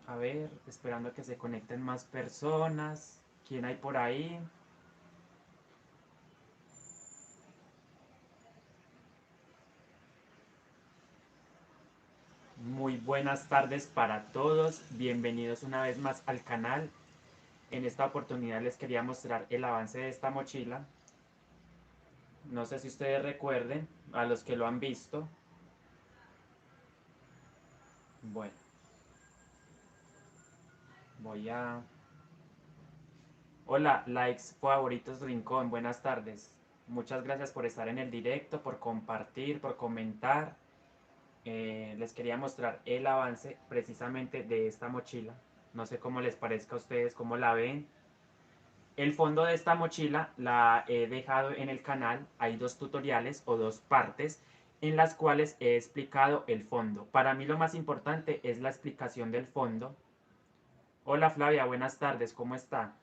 A ver, esperando a que se conecten más personas. ¿Quién hay por ahí? Muy buenas tardes para todos. Bienvenidos una vez más al canal. En esta oportunidad les quería mostrar el avance de esta mochila. No sé si ustedes recuerden, a los que lo han visto. Bueno, voy a... Hola, likes, favoritos, Rincón. Buenas tardes. Muchas gracias por estar en el directo, por compartir, por comentar. Les quería mostrar el avance precisamente de esta mochila. No sé cómo les parezca a ustedes, cómo la ven. El fondo de esta mochila la he dejado en el canal. Hay dos tutoriales o dos partes en las cuales he explicado el fondo. Para mí lo más importante es la explicación del fondo. Hola Flavia, buenas tardes, ¿cómo está?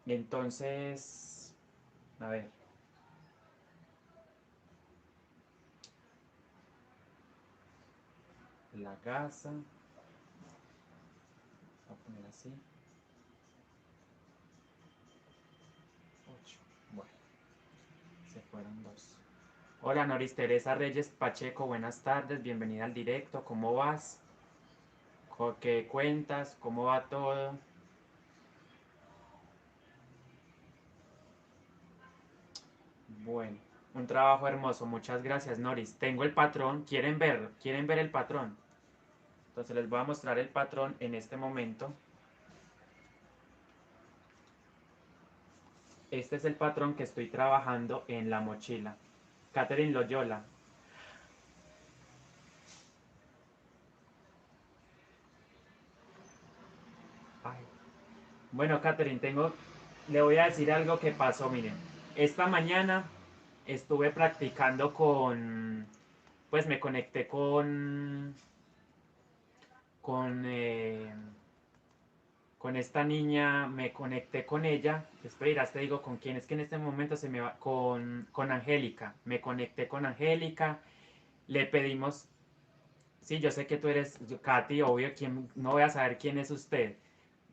Entonces, a ver, la gasa. Voy a poner así. 8. Bueno, se fueron dos. Hola Noris Teresa Reyes Pacheco, buenas tardes, bienvenida al directo, ¿cómo vas? ¿Qué cuentas? ¿Cómo va todo? Bueno, un trabajo hermoso, muchas gracias Noris. Tengo el patrón, ¿quieren ver? ¿Quieren ver el patrón? Entonces les voy a mostrar el patrón en este momento. Este es el patrón que estoy trabajando en la mochila. Catherine Loyola. Ay. Bueno, Catherine, le voy a decir algo que pasó, miren. Esta mañana estuve practicando pues me conecté con, eh, con esta niña, me conecté con ella. Espera, te digo con quién es que en este momento se me va, con Angélica. Me conecté con Angélica, le pedimos, sí, yo sé que tú eres Katy, obvio, no voy a saber quién es usted.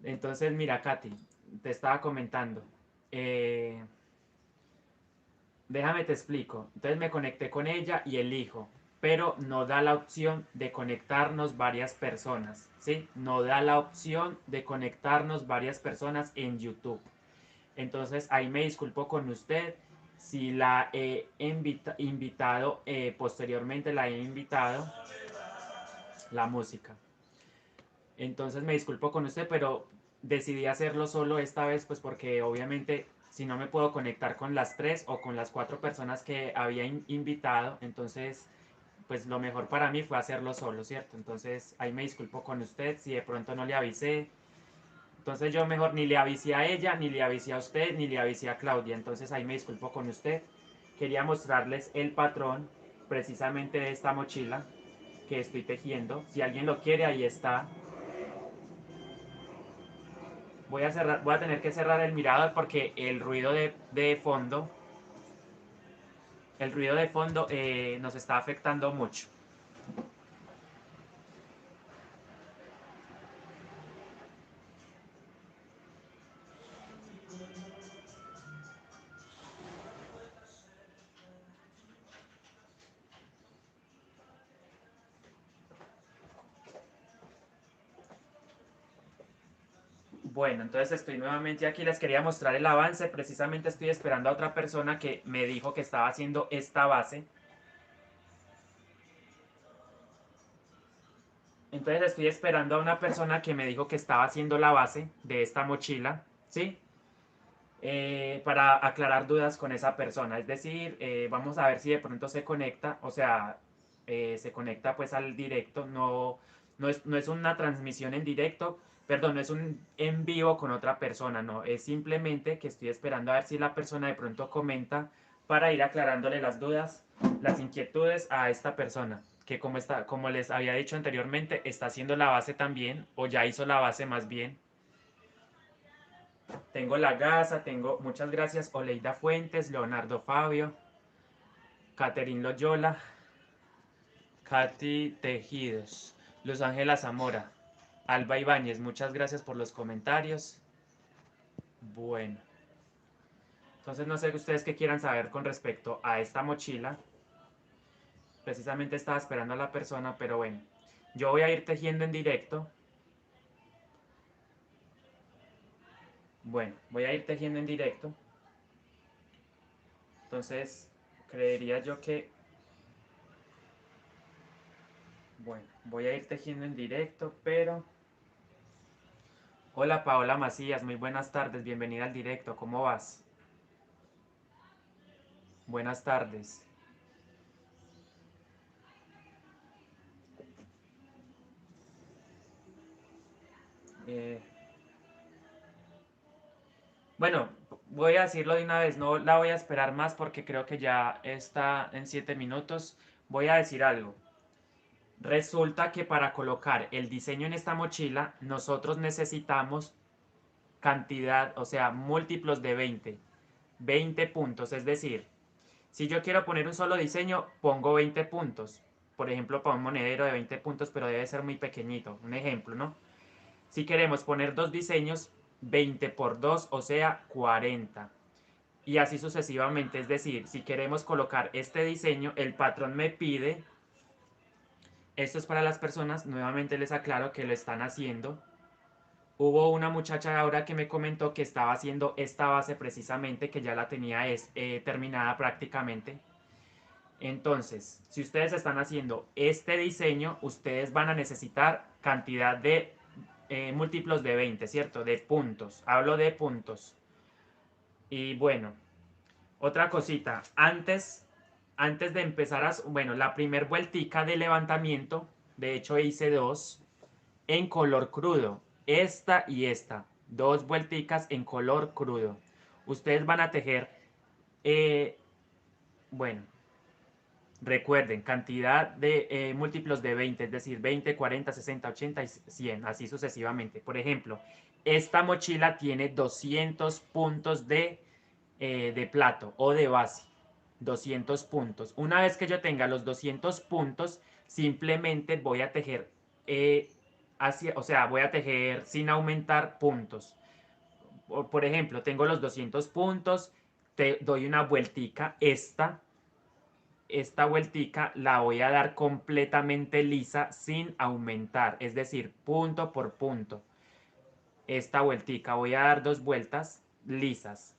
Entonces, mira, Katy, te estaba comentando. eh, Déjame te explico. Entonces me conecté con ella y elijo, pero no da la opción de conectarnos varias personas, ¿sí? No da la opción de conectarnos varias personas en YouTube. Entonces ahí me disculpo con usted si la he invitado, posteriormente la he invitado, la música. Entonces me disculpo con usted, pero decidí hacerlo solo esta vez, pues porque obviamente si no me puedo conectar con las tres o con las cuatro personas que había invitado, entonces pues lo mejor para mí fue hacerlo solo, ¿cierto? Entonces ahí me disculpo con usted si de pronto no le avisé. Entonces yo mejor ni le avisé a ella, ni le avisé a usted, ni le avisé a Claudia. Entonces ahí me disculpo con usted. Quería mostrarles el patrón precisamente de esta mochila que estoy tejiendo. Si alguien lo quiere, ahí está. Voy a tener que cerrar el mirador porque el ruido de fondo nos está afectando mucho. Bueno, entonces estoy nuevamente aquí, les quería mostrar el avance, precisamente estoy esperando a otra persona que me dijo que estaba haciendo esta base. Entonces estoy esperando a una persona que me dijo que estaba haciendo la base de esta mochila, ¿sí? Para aclarar dudas con esa persona. Es decir, vamos a ver si de pronto se conecta, o sea, se conecta pues al directo, no es una transmisión en directo, perdón, no es un en vivo con otra persona, no, es simplemente que estoy esperando a ver si la persona de pronto comenta para ir aclarándole las dudas, las inquietudes a esta persona, que como les había dicho anteriormente, está haciendo la base también, o ya hizo la base más bien. Tengo la gasa, tengo, muchas gracias, Oleida Fuentes, Leonardo Fabio, Catherine Loyola. Katy Tejidos, Luz Ángela Zamora, Alba Ibáñez, muchas gracias por los comentarios. Bueno, entonces no sé ustedes qué quieran saber con respecto a esta mochila. Precisamente estaba esperando a la persona, pero bueno, yo voy a ir tejiendo en directo. Bueno, voy a ir tejiendo en directo. Entonces, creería yo que... Bueno, voy a ir tejiendo en directo, pero... Hola Paola Macías, muy buenas tardes, bienvenida al directo, ¿cómo vas? Buenas tardes. Eh, bueno, voy a decirlo de una vez, no la voy a esperar más porque creo que ya está en 7 minutos. Voy a decir algo. Resulta que para colocar el diseño en esta mochila, nosotros necesitamos cantidad, o sea, múltiplos de 20. 20 puntos, es decir, si yo quiero poner un solo diseño, pongo 20 puntos. Por ejemplo, para un monedero de 20 puntos, pero debe ser muy pequeñito. Un ejemplo, ¿no? Si queremos poner dos diseños, 20 por 2, o sea, 40. Y así sucesivamente. Es decir, si queremos colocar este diseño, el patrón me pide, esto es para las personas, nuevamente les aclaro que lo están haciendo. Hubo una muchacha ahora que me comentó que estaba haciendo esta base precisamente, que ya la tenía terminada prácticamente. Entonces, si ustedes están haciendo este diseño, ustedes van a necesitar cantidad de múltiplos de 20, ¿cierto? De puntos. Hablo de puntos. Y bueno, otra cosita. Antes de empezar bueno, la primer vueltica de levantamiento, de hecho hice dos en color crudo. Esta y esta. Dos vuelticas en color crudo. Ustedes van a tejer, eh, bueno, recuerden, cantidad de múltiplos de 20, es decir, 20, 40, 60, 80 y 100, así sucesivamente. Por ejemplo, esta mochila tiene 200 puntos de plato o de base. 200 puntos. Una vez que yo tenga los 200 puntos, simplemente voy a tejer, o sea, voy a tejer sin aumentar puntos. Por ejemplo, tengo los 200 puntos, te doy una vueltica, esta vueltica la voy a dar completamente lisa sin aumentar, es decir, punto por punto. Esta vueltica voy a dar dos vueltas lisas,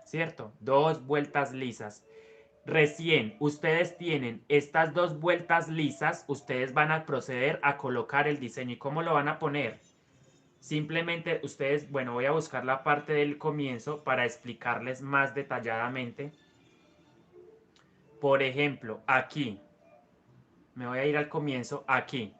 ¿cierto? Dos vueltas lisas. Recién ustedes tienen estas dos vueltas lisas, ustedes van a proceder a colocar el diseño. ¿Y cómo lo van a poner? Simplemente ustedes, bueno, voy a buscar la parte del comienzo para explicarles más detalladamente. Por ejemplo, aquí, me voy a ir al comienzo, aquí.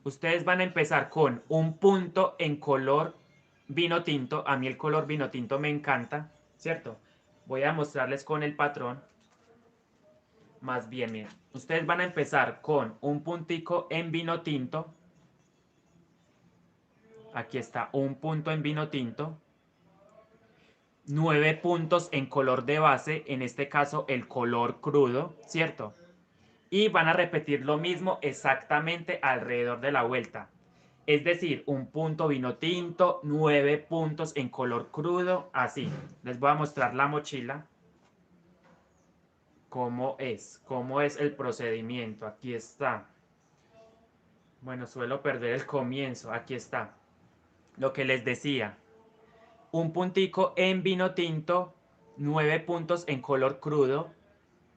Ustedes van a empezar con un punto en color vino tinto. A mí el color vino tinto me encanta, ¿cierto? Voy a mostrarles con el patrón. Más bien, miren, ustedes van a empezar con un puntico en vino tinto. Aquí está, un punto en vino tinto. 9 puntos en color de base, en este caso el color crudo, ¿cierto? Y van a repetir lo mismo exactamente alrededor de la vuelta. Es decir, un punto vino tinto, 9 puntos en color crudo, así. Les voy a mostrar la mochila. Cómo es el procedimiento. Aquí está. Bueno, suelo perder el comienzo. Aquí está. Lo que les decía. Un puntico en vino tinto, 9 puntos en color crudo.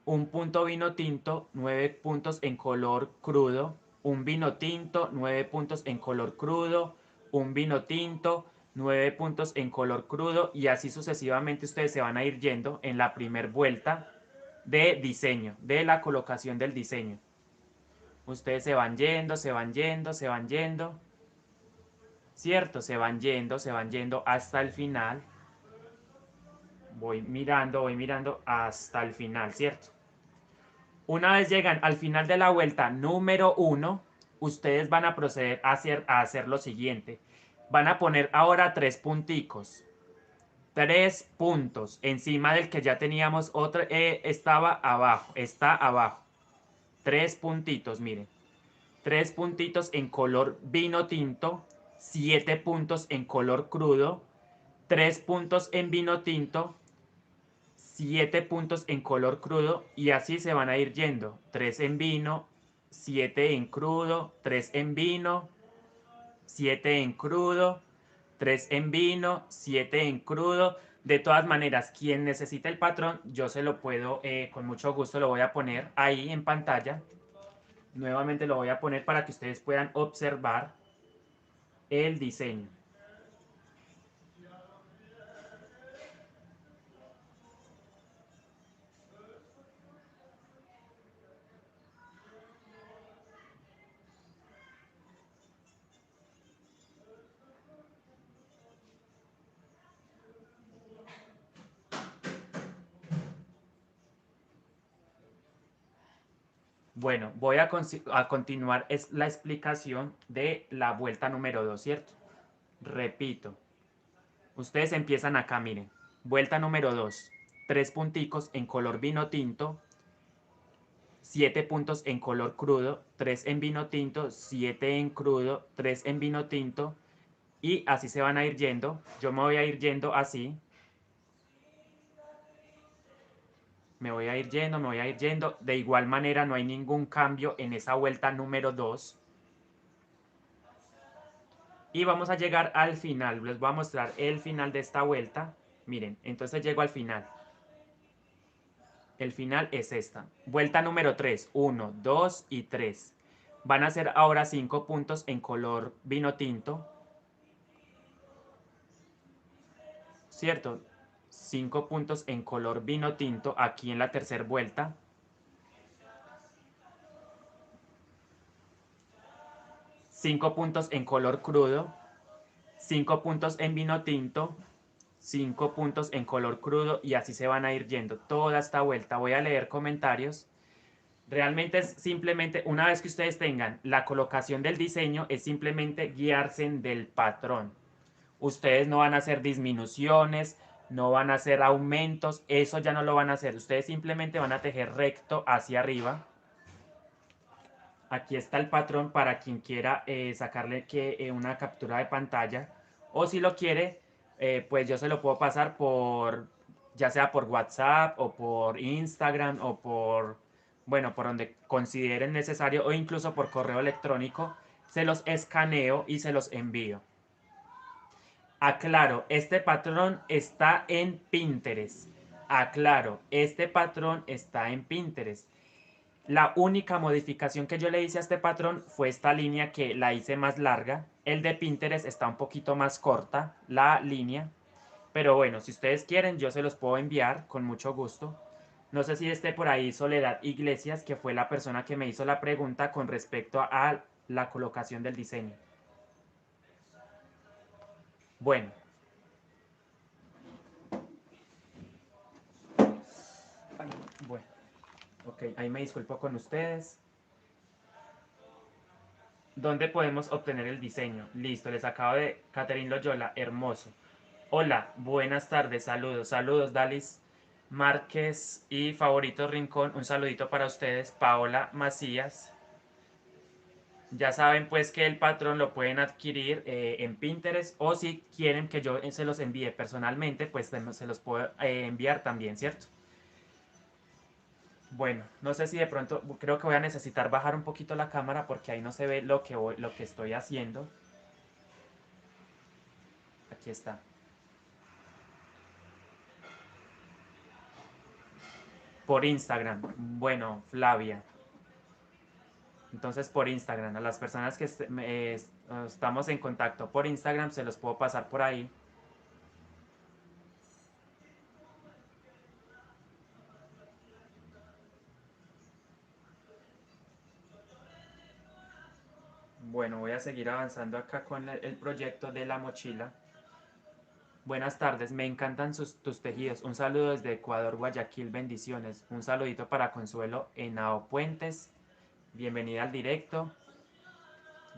Un punto vino tinto, 9 puntos en color crudo. Un vino tinto, 9 puntos en color crudo. Un vino tinto, 9 puntos en color crudo. Y así sucesivamente ustedes se van a ir yendo en la primer vuelta de diseño, de la colocación del diseño. Ustedes se van yendo, se van yendo, se van yendo. ¿Cierto? Se van yendo hasta el final. Voy mirando hasta el final, ¿cierto? Una vez llegan al final de la vuelta número 1, ustedes van a proceder a hacer lo siguiente. Van a poner ahora 3 punticos. 3 puntos encima del que ya teníamos otro, estaba abajo, está abajo. 3 puntitos, miren. 3 puntitos en color vino tinto, 7 puntos en color crudo, 3 puntos en vino tinto, 7 puntos en color crudo y así se van a ir yendo. 3 en vino, 7 en crudo, 3 en vino, 7 en crudo, 3 en vino, 7 en crudo. De todas maneras, quien necesite el patrón, yo se lo puedo, con mucho gusto lo voy a poner ahí en pantalla. Nuevamente lo voy a poner para que ustedes puedan observar el diseño. Bueno, voy a continuar es la explicación de la vuelta número 2, ¿cierto? Repito, ustedes empiezan acá, miren. Vuelta número 2, 3 punticos en color vino tinto, 7 puntos en color crudo, 3 en vino tinto, 7 en crudo, 3 en vino tinto, y así se van a ir yendo. Yo me voy a ir yendo así. Me voy a ir yendo, me voy a ir yendo. De igual manera no hay ningún cambio en esa vuelta número 2. Y vamos a llegar al final. Les voy a mostrar el final de esta vuelta. Miren, entonces llego al final. El final es esta. Vuelta número 3. 1, 2 y 3. Van a ser ahora 5 puntos en color vino tinto. ¿Cierto? 5 puntos en color vino tinto aquí en la tercera vuelta. 5 puntos en color crudo. 5 puntos en vino tinto. 5 puntos en color crudo y así se van a ir yendo toda esta vuelta. Voy a leer comentarios. Realmente es simplemente, una vez que ustedes tengan la colocación del diseño, es simplemente guiarse del patrón. Ustedes no van a hacer disminuciones, no van a hacer aumentos, eso ya no lo van a hacer. Ustedes simplemente van a tejer recto hacia arriba. Aquí está el patrón para quien quiera sacarle una captura de pantalla. O si lo quiere, pues yo se lo puedo pasar por, ya sea por WhatsApp o por Instagram o por, bueno, por donde consideren necesario o incluso por correo electrónico. Se los escaneo y se los envío. Aclaro, este patrón está en Pinterest. Aclaro, este patrón está en Pinterest. La única modificación que yo le hice a este patrón fue esta línea que la hice más larga. El de Pinterest está un poquito más corta, la línea. Pero bueno, si ustedes quieren, yo se los puedo enviar con mucho gusto. No sé si esté por ahí Soledad Iglesias, que fue la persona que me hizo la pregunta con respecto a la colocación del diseño. Bueno, bueno, ok, ahí me disculpo con ustedes. ¿Dónde podemos obtener el diseño? Listo, les acabo de... Catherine Loyola, hermoso. Hola, buenas tardes, saludos, saludos Dalis Márquez y Favorito Rincón, un saludito para ustedes, Paola Macías. Ya saben pues que el patrón lo pueden adquirir en Pinterest o si quieren que yo se los envíe personalmente, pues se los puedo enviar también, ¿cierto? Bueno, no sé si de pronto, creo que voy a necesitar bajar un poquito la cámara porque ahí no se ve lo que estoy haciendo. Aquí está. Por Instagram. Bueno, Flavia. Entonces por Instagram, a las personas que estamos en contacto por Instagram, se los puedo pasar por ahí. Bueno, voy a seguir avanzando acá con el proyecto de la mochila. Buenas tardes, me encantan tus tejidos. Un saludo desde Ecuador, Guayaquil, bendiciones. Un saludito para Consuelo Henao Puentes. Bienvenida al directo.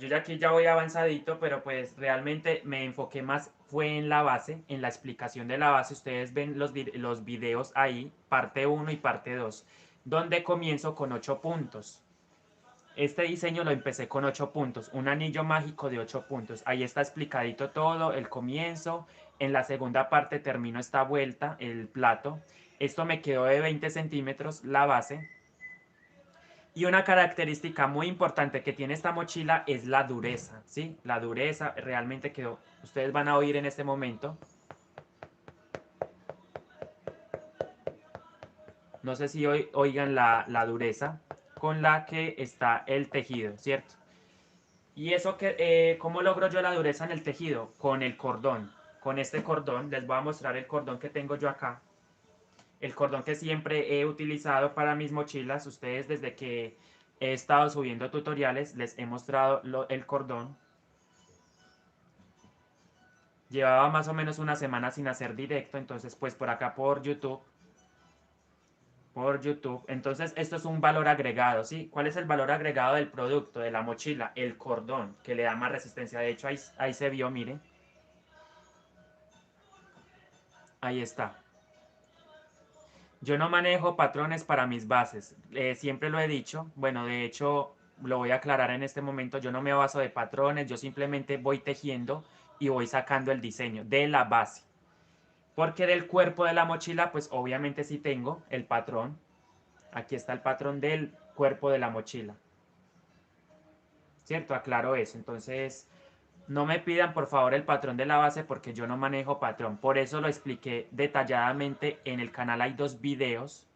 Yo ya aquí ya voy avanzadito, pero pues realmente me enfoqué más fue en la base, en la explicación de la base. Ustedes ven los videos ahí, parte uno y parte 2 donde comienzo con 8 puntos. Este diseño lo empecé con 8 puntos, un anillo mágico de 8 puntos. Ahí está explicadito todo, el comienzo. En la segunda parte termino esta vuelta, el plato. Esto me quedó de 20 centímetros la base. Y una característica muy importante que tiene esta mochila es la dureza, ¿sí? La dureza realmente quedó, ustedes van a oír en este momento. No sé si oigan la dureza con la que está el tejido, ¿cierto? Y eso que, ¿cómo logro yo la dureza en el tejido? Con el cordón. Con este cordón, les voy a mostrar el cordón que tengo yo acá. El cordón que siempre he utilizado para mis mochilas. Ustedes desde que he estado subiendo tutoriales les he mostrado el cordón. Llevaba más o menos una semana sin hacer directo, entonces pues por acá por YouTube. Por YouTube. Entonces esto es un valor agregado, ¿sí? ¿Cuál es el valor agregado del producto, de la mochila? El cordón, que le da más resistencia. De hecho ahí se vio, mire. Ahí está. Yo no manejo patrones para mis bases, siempre lo he dicho, bueno, de hecho lo voy a aclarar en este momento, yo no me baso de patrones, yo simplemente voy tejiendo y voy sacando el diseño de la base. Porque del cuerpo de la mochila, pues obviamente sí tengo el patrón, aquí está el patrón del cuerpo de la mochila, ¿cierto? Aclaro eso, entonces no me pidan por favor el patrón de la base porque yo no manejo patrón, por eso lo expliqué detalladamente en el canal, hay 2 videos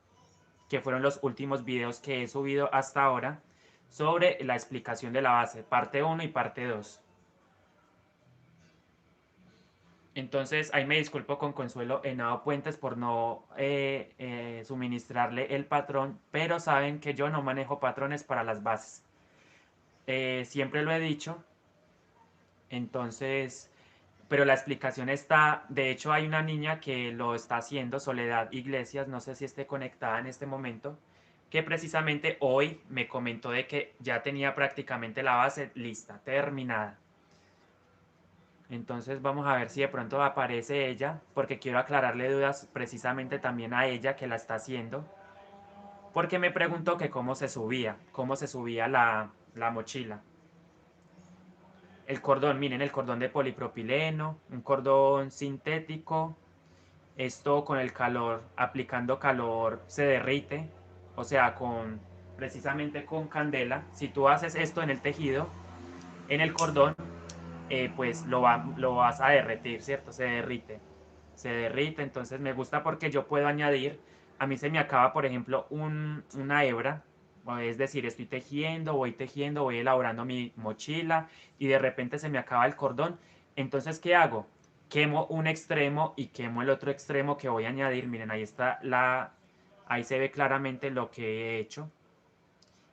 que fueron los últimos videos que he subido hasta ahora sobre la explicación de la base, parte 1 y parte 2. Entonces ahí me disculpo con Consuelo Henao Puentes por no suministrarle el patrón, pero saben que yo no manejo patrones para las bases. Siempre lo he dicho, entonces, pero la explicación está, de hecho hay una niña que lo está haciendo, Soledad Iglesias, no sé si esté conectada en este momento, que precisamente hoy me comentó de que ya tenía prácticamente la base lista, terminada. Entonces vamos a ver si de pronto aparece ella, porque quiero aclararle dudas precisamente también a ella que la está haciendo, porque me preguntó que cómo se subía la mochila. El cordón, miren, el cordón de polipropileno, un cordón sintético. Esto con el calor, aplicando calor, se derrite, o sea, precisamente con candela. Si tú haces esto en el tejido, en el cordón, pues lo vas a derretir, ¿cierto? Se derrite, entonces me gusta porque yo puedo añadir, a mí se me acaba, por ejemplo, una hebra, es decir, estoy tejiendo, voy elaborando mi mochila y de repente se me acaba el cordón, entonces, ¿qué hago? Quemo un extremo y quemo el otro extremo que voy a añadir, miren, ahí está ahí se ve claramente lo que he hecho.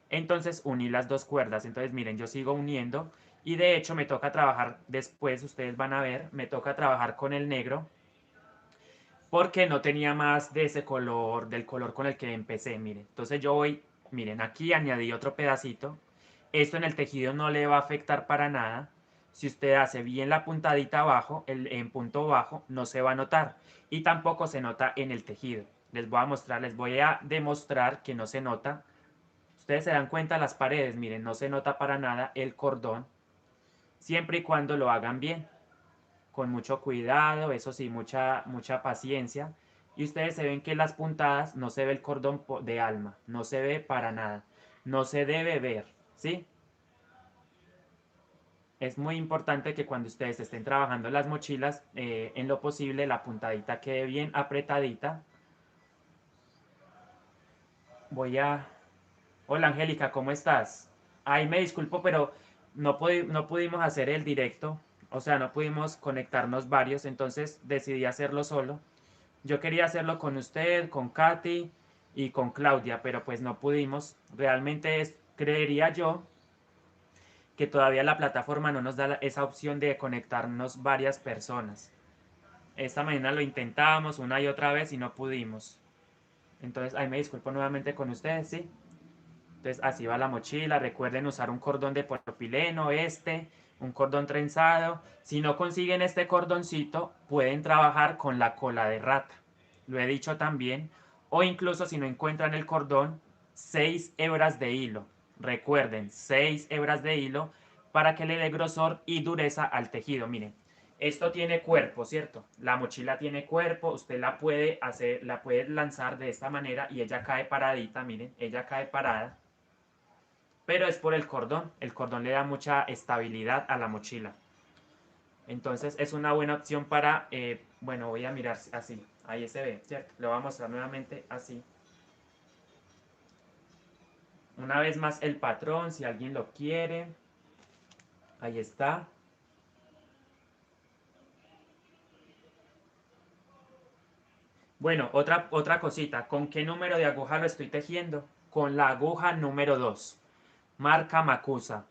Entonces uní las 2 cuerdas, entonces miren, yo sigo uniendo y de hecho me toca trabajar después, ustedes van a ver, me toca trabajar con el negro porque no tenía más de ese color, del color con el que empecé, miren. Entonces yo voy, miren, aquí añadí otro pedacito. Esto en el tejido no le va a afectar para nada. Si usted hace bien la puntadita abajo, en punto bajo, no se va a notar. Y tampoco se nota en el tejido. Les voy a demostrar que no se nota. Ustedes se dan cuenta las paredes, miren, no se nota para nada el cordón. Siempre y cuando lo hagan bien con mucho cuidado, eso sí, mucha paciencia. Y ustedes se ven que las puntadas no se ve el cordón de alma, no se ve para nada, no se debe ver, ¿sí? Es muy importante que cuando ustedes estén trabajando las mochilas, en lo posible la puntadita quede bien apretadita. Voy a... Hola Angélica, ¿cómo estás? Ay, me disculpo, pero no pudimos hacer el directo, o sea, no pudimos conectarnos varios, entonces decidí hacerlo solo. Yo quería hacerlo con usted, con Katy y con Claudia, pero pues no pudimos. Realmente creería yo que todavía la plataforma no nos da esa opción de conectarnos varias personas. Esta mañana lo intentamos una y otra vez y no pudimos. Entonces, ahí me disculpo nuevamente con ustedes, ¿sí? Entonces, así va la mochila. Recuerden usar un cordón de polipropileno, un cordón trenzado. Si no consiguen este cordoncito, pueden trabajar con la cola de rata. Lo he dicho también. O incluso si no encuentran el cordón, 6 hebras de hilo. Recuerden, 6 hebras de hilo para que le dé grosor y dureza al tejido. Miren, esto tiene cuerpo, ¿cierto? La mochila tiene cuerpo, usted la puede hacer, la puede lanzar de esta manera y ella cae paradita, miren, ella cae parada. Pero es por el cordón le da mucha estabilidad a la mochila. Entonces es una buena opción para, bueno, voy a mirar así, ahí se ve, ¿cierto? Le voy a mostrar nuevamente así. Una vez más el patrón, si alguien lo quiere, ahí está. Bueno, otra cosita, ¿con qué número de aguja lo estoy tejiendo? Con la aguja número 2, marca Macusa.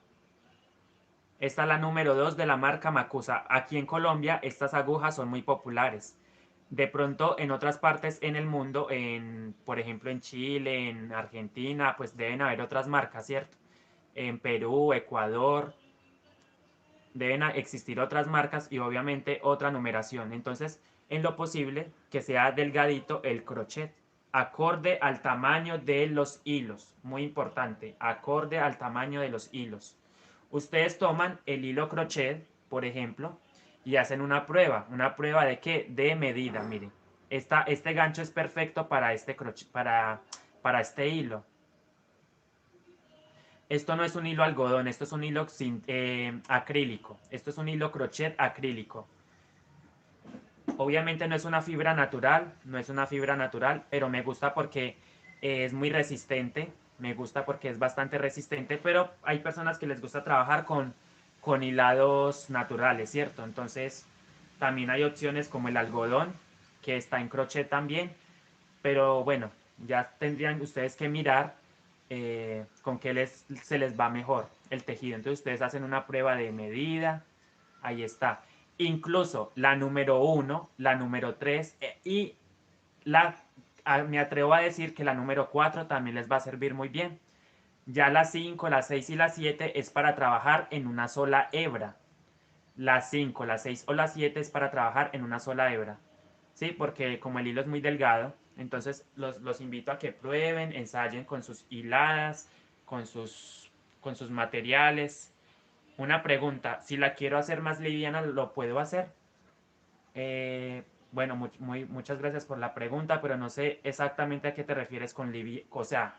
Esta es la número 2 de la marca Macusa. Aquí en Colombia estas agujas son muy populares. De pronto en otras partes en el mundo, por ejemplo en Chile, en Argentina, pues deben haber otras marcas, ¿cierto? En Perú, Ecuador, deben existir otras marcas y obviamente otra numeración. Entonces, en lo posible, que sea delgadito el crochet, acorde al tamaño de los hilos. Muy importante, acorde al tamaño de los hilos. Ustedes toman el hilo crochet, por ejemplo, y hacen una prueba de qué, de medida, miren. Este gancho es perfecto para este crochet, para este hilo. Esto no es un hilo algodón, esto es un hilo acrílico. Esto es un hilo crochet acrílico. Obviamente no es una fibra natural, no es una fibra natural, pero me gusta porque es muy resistente. Me gusta porque es bastante resistente, pero hay personas que les gusta trabajar con hilados naturales, ¿cierto? Entonces también hay opciones como el algodón, que está en crochet también, pero bueno, ya tendrían ustedes que mirar con qué se les va mejor el tejido. Entonces ustedes hacen una prueba de medida, ahí está. Incluso la número 1, la número 3 y me atrevo a decir que la número 4 también les va a servir muy bien. Ya la 5, la 6 y la 7 es para trabajar en una sola hebra. La 5, la 6 o la 7 es para trabajar en una sola hebra. ¿Sí? Porque como el hilo es muy delgado, entonces los invito a que prueben, ensayen con sus hiladas, con sus, con sus materiales. Una pregunta, si la quiero hacer más liviana, ¿lo puedo hacer? Bueno, muchas gracias por la pregunta, pero no sé exactamente a qué te refieres con liviana. O sea,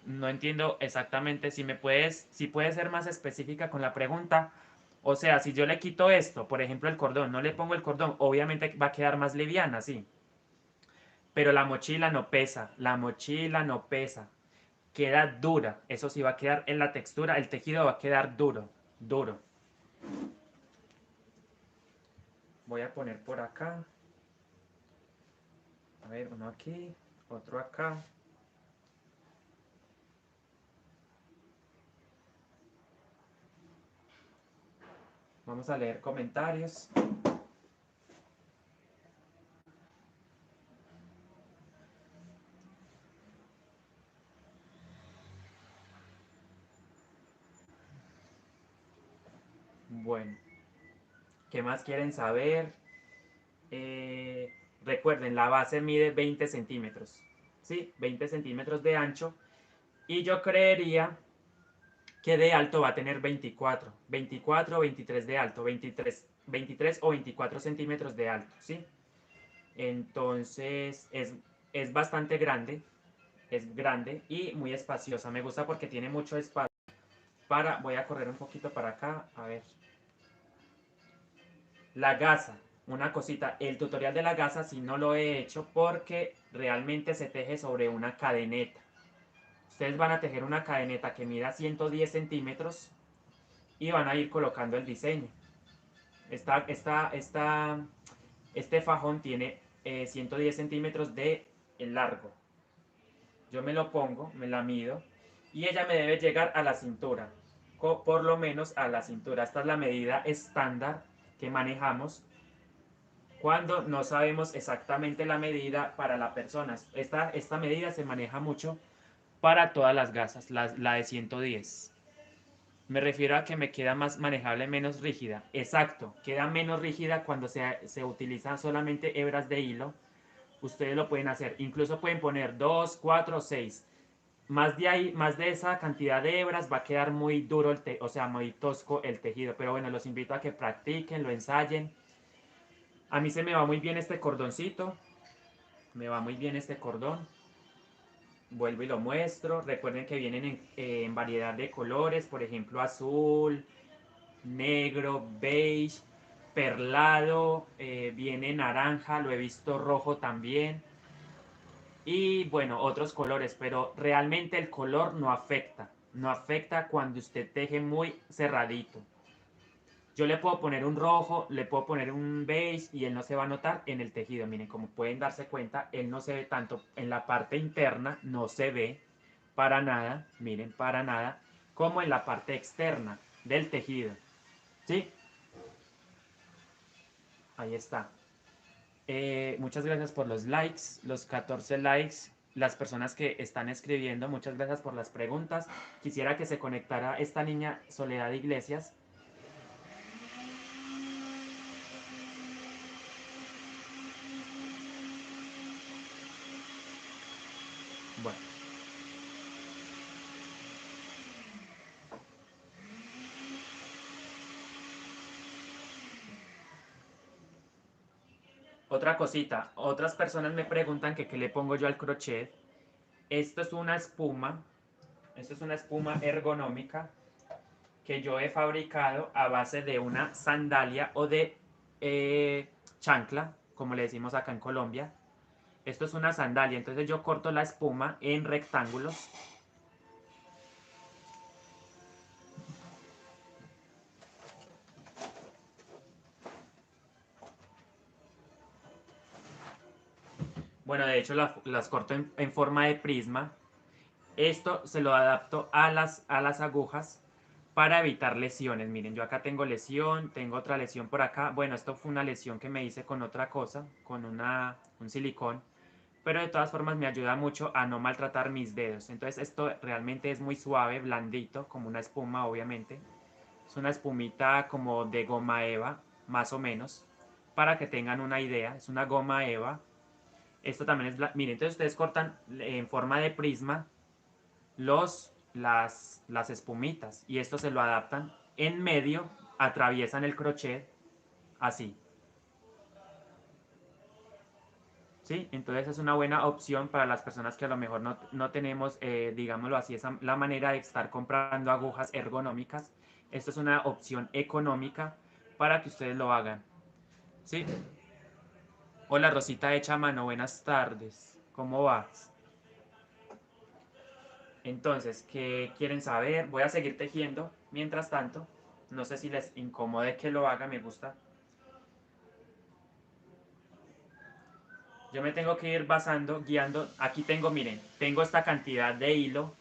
no entiendo exactamente si puedes ser más específica con la pregunta. O sea, si yo le quito esto, por ejemplo el cordón, no le pongo el cordón, obviamente va a quedar más liviana, sí. Pero la mochila no pesa, la mochila no pesa. Queda dura, eso sí va a quedar en la textura, el tejido va a quedar duro, duro. Voy a poner por acá. A ver, uno aquí, otro acá. Vamos a leer comentarios. Bueno, ¿qué más quieren saber? Recuerden, la base mide 20 centímetros. ¿Sí? 20 centímetros de ancho. Y yo creería que de alto va a tener 24. 24 o 23 de alto. 23 o 24 centímetros de alto. ¿Sí? Entonces es bastante grande. Es grande y muy espaciosa. Me gusta porque tiene mucho espacio. Voy a correr un poquito para acá. A ver. La gasa, una cosita, el tutorial de la gasa sí no lo he hecho porque realmente se teje sobre una cadeneta. Ustedes van a tejer una cadeneta que mida 110 centímetros y van a ir colocando el diseño. Este fajón tiene 110 centímetros de largo. Yo me lo pongo, me la mido y ella me debe llegar a la cintura, por lo menos a la cintura. Esta es la medida estándar que manejamos cuando no sabemos exactamente la medida para la persona. Esta medida se maneja mucho para todas las gasas, la de 110. Me refiero a que me queda más manejable, menos rígida. Exacto, queda menos rígida cuando se utilizan solamente hebras de hilo. Ustedes lo pueden hacer. Incluso pueden poner 2, 4, 6. más de ahí, más de esa cantidad de hebras va a quedar muy duro, o sea, muy tosco el tejido. Pero bueno, los invito a que practiquen, lo ensayen. A mí se me va muy bien este cordoncito. Me va muy bien este cordón. Vuelvo y lo muestro. Recuerden que vienen en variedad de colores, por ejemplo, azul, negro, beige, perlado, viene naranja, lo he visto rojo también. Y bueno, otros colores, pero realmente el color no afecta. No afecta cuando usted teje muy cerradito. Yo le puedo poner un rojo, le puedo poner un beige y él no se va a notar en el tejido. Miren, como pueden darse cuenta, él no se ve tanto en la parte interna, no se ve para nada, miren, para nada, como en la parte externa del tejido. ¿Sí? Ahí está. Muchas gracias por los likes, los 14 likes, las personas que están escribiendo, muchas gracias por las preguntas. Quisiera que se conectara esta niña Soledad Iglesias. Bueno, otra cosita, otras personas me preguntan que qué le pongo yo al crochet. Esto es una espuma, esto es una espuma ergonómica que yo he fabricado a base de una sandalia o de chancla, como le decimos acá en Colombia. Esto es una sandalia, entonces yo corto la espuma en rectángulos. Bueno, de hecho las corto en forma de prisma. Esto se lo adapto a las agujas para evitar lesiones. Miren, yo acá tengo lesión, tengo otra lesión por acá. Bueno, esto fue una lesión que me hice con otra cosa, con un silicón. Pero de todas formas me ayuda mucho a no maltratar mis dedos. Entonces esto realmente es muy suave, blandito, como una espuma obviamente. Es una espumita como de goma eva, más o menos, para que tengan una idea. Es una goma eva. Esto también es, miren, entonces ustedes cortan en forma de prisma las espumitas y esto se lo adaptan en medio, atraviesan el crochet así. ¿Sí? Entonces es una buena opción para las personas que a lo mejor no tenemos, digámoslo así, la manera de estar comprando agujas ergonómicas. Esto es una opción económica para que ustedes lo hagan. ¿Sí? Hola Rosita Hecha Mano, buenas tardes. ¿Cómo vas? Entonces, ¿qué quieren saber? Voy a seguir tejiendo. Mientras tanto, no sé si les incomode que lo haga, me gusta. Yo me tengo que ir basando, guiando. Aquí tengo, miren, tengo esta cantidad de hilo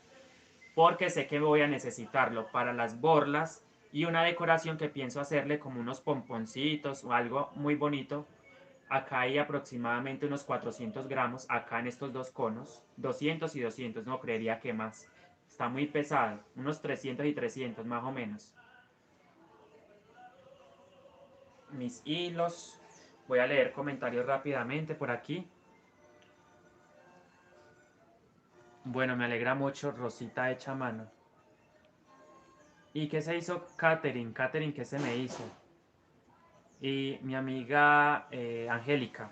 porque sé que voy a necesitarlo para las borlas y una decoración que pienso hacerle como unos pomponcitos o algo muy bonito. Acá hay aproximadamente unos 400 gramos, acá en estos dos conos, 200 y 200, no creería que más. Está muy pesado, unos 300 y 300 más o menos. Mis hilos, voy a leer comentarios rápidamente por aquí. Bueno, me alegra mucho, Rosita Hecha Mano. ¿Y qué se hizo Katherine? Katherine, ¿qué se me hizo? Y mi amiga Angélica.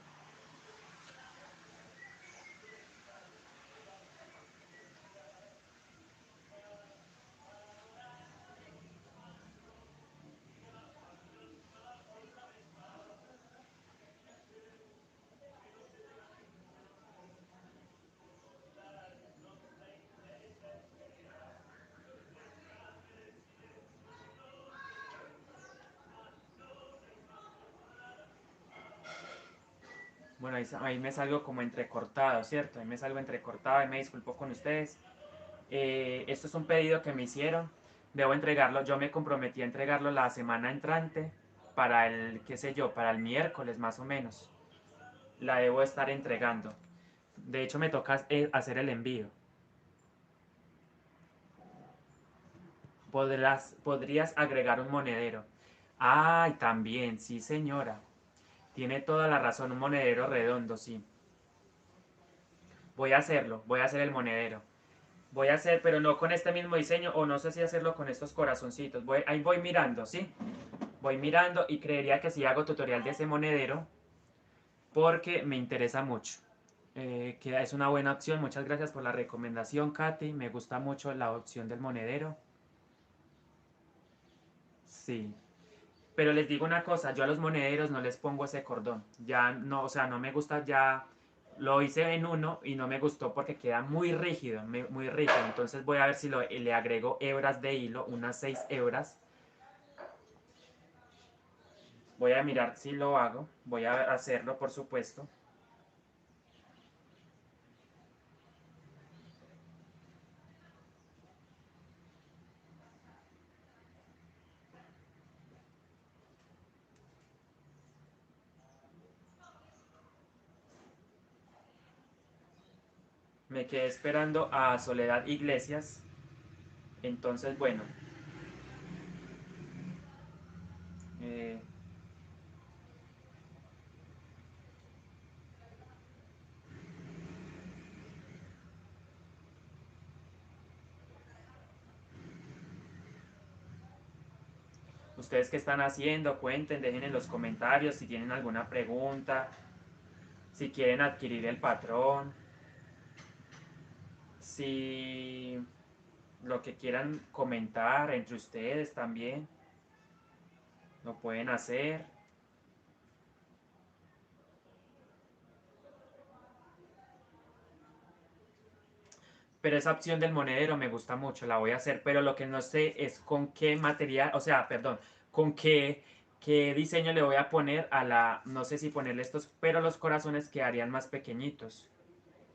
Bueno, ahí me salgo como entrecortado, ¿cierto? Ahí me salgo entrecortado y me disculpo con ustedes. Esto es un pedido que me hicieron. Debo entregarlo. Yo me comprometí a entregarlo la semana entrante para el, qué sé yo, para el miércoles más o menos. La debo estar entregando. De hecho, me toca hacer el envío. Podrías agregar un monedero. Ay, también, sí, señora. Tiene toda la razón, un monedero redondo, sí. Voy a hacerlo, voy a hacer el monedero. Voy a hacer, pero no con este mismo diseño, o no sé si hacerlo con estos corazoncitos. Ahí voy mirando, ¿sí? Voy mirando y creería que sí hago tutorial de ese monedero porque me interesa mucho. Que es una buena opción. Muchas gracias por la recomendación, Katy. Me gusta mucho la opción del monedero. Sí. Pero les digo una cosa, yo a los monederos no les pongo ese cordón. Ya no, o sea, no me gusta ya. Lo hice en uno y no me gustó porque queda muy rígido, muy rígido. Entonces voy a ver si le agrego hebras de hilo, unas 6 hebras. Voy a mirar si lo hago. Voy a hacerlo, por supuesto. Me quedé esperando a Soledad Iglesias. Entonces, bueno. eh, Ustedes qué están haciendo, cuenten, dejen en los comentarios si tienen alguna pregunta, si quieren adquirir el patrón, si lo que quieran comentar entre ustedes también, lo pueden hacer. Pero esa opción del monedero me gusta mucho, la voy a hacer, pero lo que no sé es con qué material, o sea, perdón, con qué diseño le voy a poner a la, no sé si ponerle estos, pero los corazones quedarían más pequeñitos,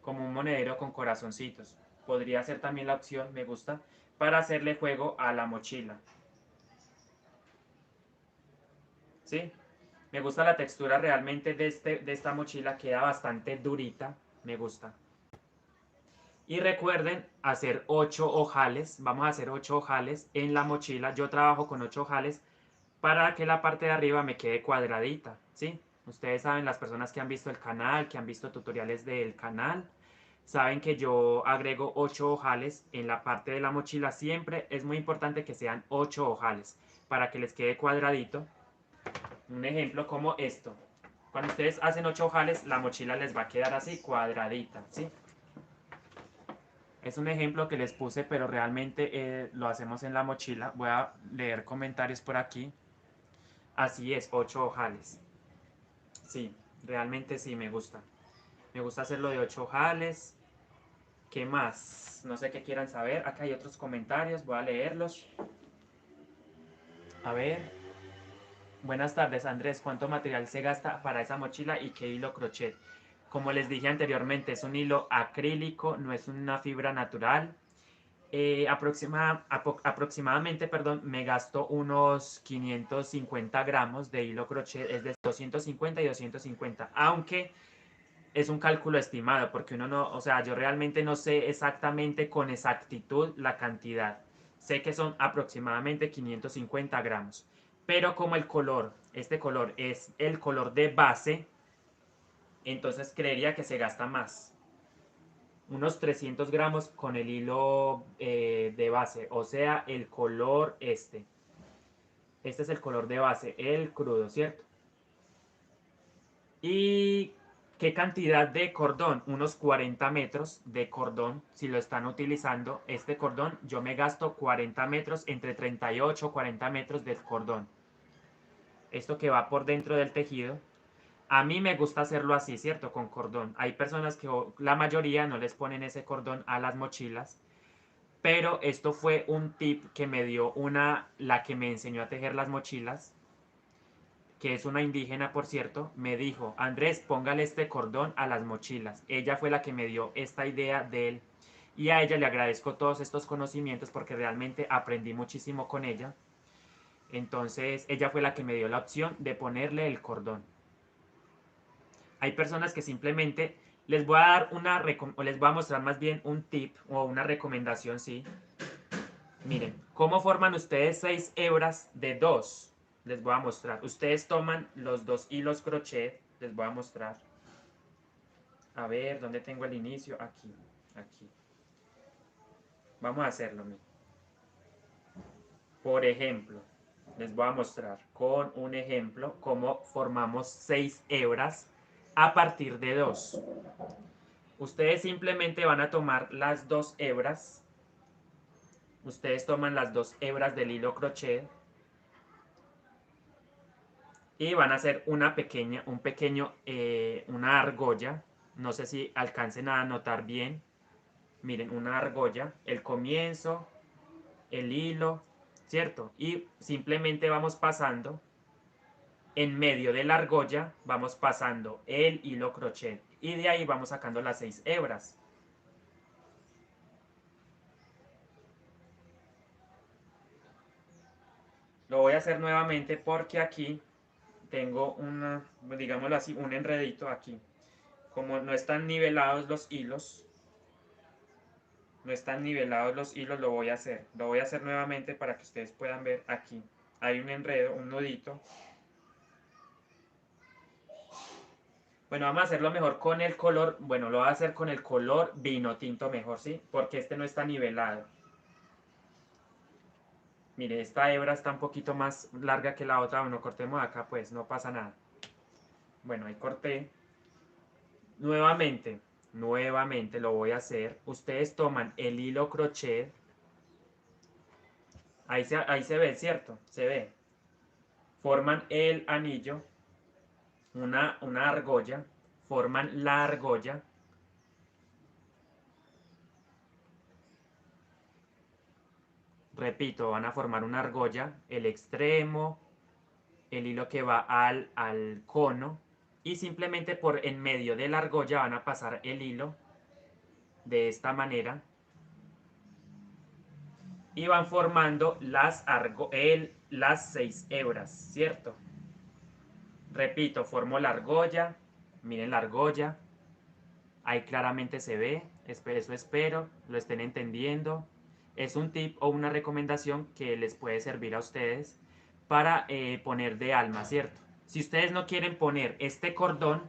como un monedero con corazoncitos. Podría ser también la opción, me gusta, para hacerle juego a la mochila. ¿Sí? Me gusta la textura realmente de esta mochila, queda bastante durita, me gusta. Y recuerden hacer 8 ojales, vamos a hacer 8 ojales en la mochila. Yo trabajo con 8 ojales para que la parte de arriba me quede cuadradita, ¿sí? Ustedes saben, las personas que han visto el canal, que han visto tutoriales del canal, saben que yo agrego 8 ojales en la parte de la mochila. Siempre es muy importante que sean 8 ojales para que les quede cuadradito. Un ejemplo como esto. Cuando ustedes hacen 8 ojales, la mochila les va a quedar así cuadradita, ¿sí? Es un ejemplo que les puse, pero realmente lo hacemos en la mochila. Voy a leer comentarios por aquí. Así es, 8 ojales. Sí, realmente sí, me gusta. Me gusta hacerlo de 8 ojales. ¿Qué más? No sé qué quieran saber. Acá hay otros comentarios, voy a leerlos. A ver. Buenas tardes, Andrés. ¿Cuánto material se gasta para esa mochila y qué hilo crochet? Como les dije anteriormente, es un hilo acrílico, no es una fibra natural. Aproximadamente, perdón, me gasto unos 550 gramos de hilo crochet, es de 250 y 250, aunque es un cálculo estimado, porque uno no, o sea, yo realmente no sé exactamente con exactitud la cantidad. Sé que son aproximadamente 550 gramos, pero como el color, este color es el color de base, entonces creería que se gasta más, unos 300 gramos con el hilo de base, o sea, el color este. Este es el color de base, el crudo, ¿cierto? ¿Y qué cantidad de cordón? Unos 40 metros de cordón, si lo están utilizando. Este cordón, yo me gasto 40 metros, entre 38 y 40 metros de cordón. Esto que va por dentro del tejido. A mí me gusta hacerlo así, ¿cierto? Con cordón. Hay personas que, la mayoría, no les ponen ese cordón a las mochilas. Pero esto fue un tip que me dio la que me enseñó a tejer las mochilas, que es una indígena, por cierto, me dijo, Andrés, póngale este cordón a las mochilas. Ella fue la que me dio esta idea de él. Y a ella le agradezco todos estos conocimientos porque realmente aprendí muchísimo con ella. Entonces, ella fue la que me dio la opción de ponerle el cordón. Hay personas que simplemente les voy a dar o les voy a mostrar más bien un tip o una recomendación, sí. Miren, ¿cómo forman ustedes 6 hebras de 2? Les voy a mostrar. Ustedes toman los dos hilos crochet. Les voy a mostrar. A ver, ¿dónde tengo el inicio? Aquí, aquí. Vamos a hacerlo. Miren. Por ejemplo, les voy a mostrar con un ejemplo cómo formamos 6 hebras a partir de 2. Ustedes simplemente van a tomar las 2 hebras. Ustedes toman las 2 hebras del hilo crochet y van a hacer una argolla. No sé si alcancen a notar bien. Miren, una argolla, el comienzo, el hilo, ¿cierto? Y simplemente vamos pasando, en medio de la argolla, vamos pasando el hilo crochet. Y de ahí vamos sacando las 6 hebras. Lo voy a hacer nuevamente porque aquí tengo una, digámoslo así, un enredito aquí. Como no están nivelados los hilos, lo voy a hacer. Lo voy a hacer nuevamente para que ustedes puedan ver aquí. Hay un enredo, un nudito. Bueno, vamos a hacerlo mejor con el color, bueno, lo voy a hacer con el color vino tinto mejor, ¿sí? Porque este no está nivelado. Mire, esta hebra está un poquito más larga que la otra. Bueno, cortemos acá, pues, no pasa nada. Bueno, ahí corté. Nuevamente lo voy a hacer. Ustedes toman el hilo crochet. Ahí se ve, ¿cierto? Se ve. Forman el anillo, una argolla. Forman la argolla. Repito, van a formar una argolla, el extremo, el hilo que va al cono y simplemente por en medio de la argolla van a pasar el hilo de esta manera y van formando las 6 hebras, ¿cierto? Repito, formo la argolla, miren la argolla, ahí claramente se ve, eso espero, lo estén entendiendo. Es un tip o una recomendación que les puede servir a ustedes para poner de alma, ¿cierto? Si ustedes no quieren poner este cordón,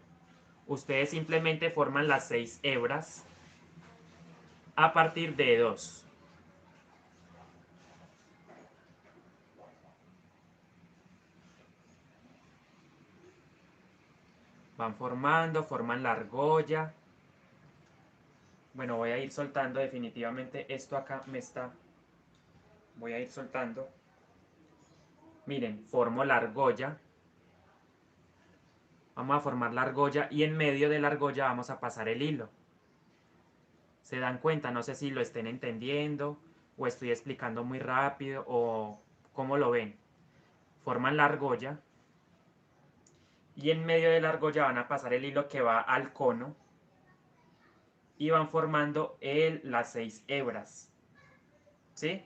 ustedes simplemente forman las 6 hebras a partir de 2. Van formando, forman la argolla. Bueno, voy a ir soltando definitivamente esto acá me está. Voy a ir soltando. Miren, formo la argolla. Vamos a formar la argolla y en medio de la argolla vamos a pasar el hilo. ¿Se dan cuenta? No sé si lo estén entendiendo o estoy explicando muy rápido o cómo lo ven. Forman la argolla y en medio de la argolla van a pasar el hilo que va al cono y van formando las 6 hebras. ¿Sí?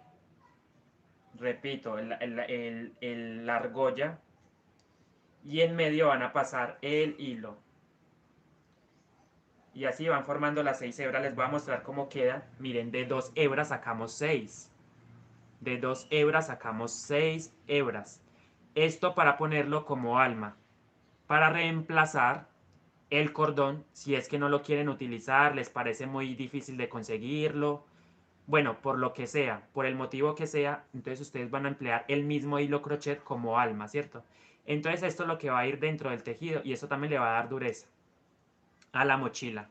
Repito, la argolla y en medio van a pasar el hilo. Y así van formando las 6 hebras. Les voy a mostrar cómo queda. Miren, de 2 hebras sacamos 6. De 2 hebras sacamos 6 hebras. Esto para ponerlo como alma. Para reemplazar el cordón, si es que no lo quieren utilizar, les parece muy difícil de conseguirlo. Bueno, por lo que sea, por el motivo que sea, entonces ustedes van a emplear el mismo hilo crochet como alma, ¿cierto? Entonces esto es lo que va a ir dentro del tejido y eso también le va a dar dureza a la mochila,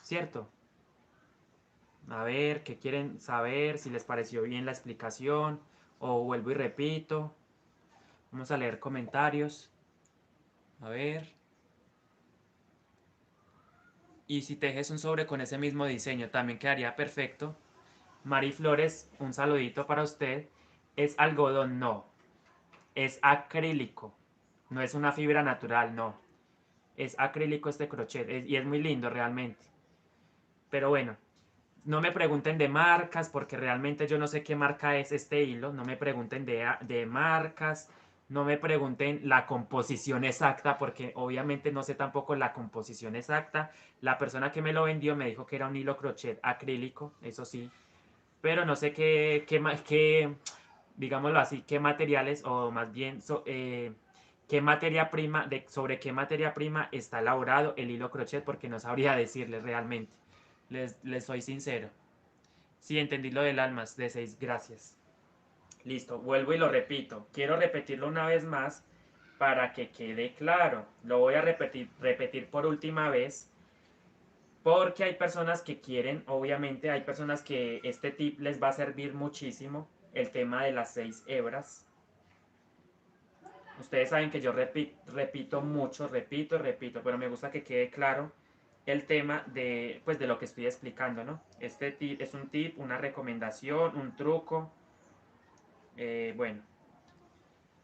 ¿cierto? A ver, ¿qué quieren saber? Si les pareció bien la explicación o vuelvo y repito. Vamos a leer comentarios. A ver. Y si tejes un sobre con ese mismo diseño, también quedaría perfecto. Mari Flores, un saludito para usted. ¿Es algodón? No. Es acrílico. No es una fibra natural, no. Es acrílico este crochet y es muy lindo realmente. Pero bueno, no me pregunten de marcas porque realmente yo no sé qué marca es este hilo. No me pregunten de marcas. No me pregunten la composición exacta porque obviamente no sé tampoco la composición exacta. La persona que me lo vendió me dijo que era un hilo crochet acrílico, eso sí. Pero no sé digámoslo así, qué materiales o más bien qué materia prima, sobre qué materia prima está elaborado el hilo crochet porque no sabría decirles realmente. Les soy sincero. Sí, entendí lo del almas de 6, gracias. Listo, vuelvo y lo repito. Quiero repetirlo una vez más para que quede claro. Lo voy a repetir por última vez porque hay personas que quieren, obviamente, hay personas que este tip les va a servir muchísimo, el tema de las 6 hebras. Ustedes saben que yo repito mucho, repito, pero me gusta que quede claro el tema de, pues, de lo que estoy explicando, ¿no? Este tip es un tip, una recomendación, un truco. Bueno,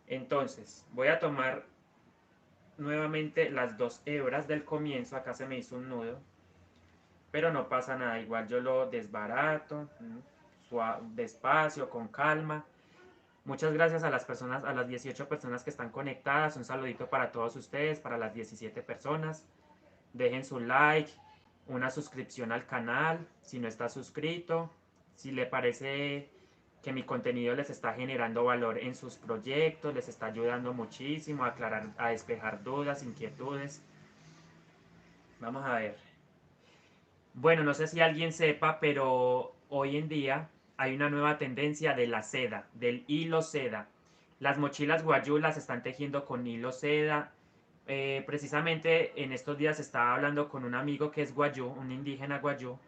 entonces voy a tomar nuevamente las 2 hebras del comienzo. Acá se me hizo un nudo, pero no pasa nada. Igual yo lo desbarato, despacio, con calma. Muchas gracias a las personas, a las 18 personas que están conectadas. Un saludito para todos ustedes, para las 17 personas. Dejen su like, una suscripción al canal si no está suscrito. Si le parece que mi contenido les está generando valor en sus proyectos, les está ayudando muchísimo a aclarar, a despejar dudas, inquietudes. Vamos a ver. Bueno, no sé si alguien sepa, pero hoy en día hay una nueva tendencia de la seda, del hilo seda. Las mochilas guayú las están tejiendo con hilo seda. Precisamente en estos días estaba hablando con un amigo que es guayú, un indígena guayú,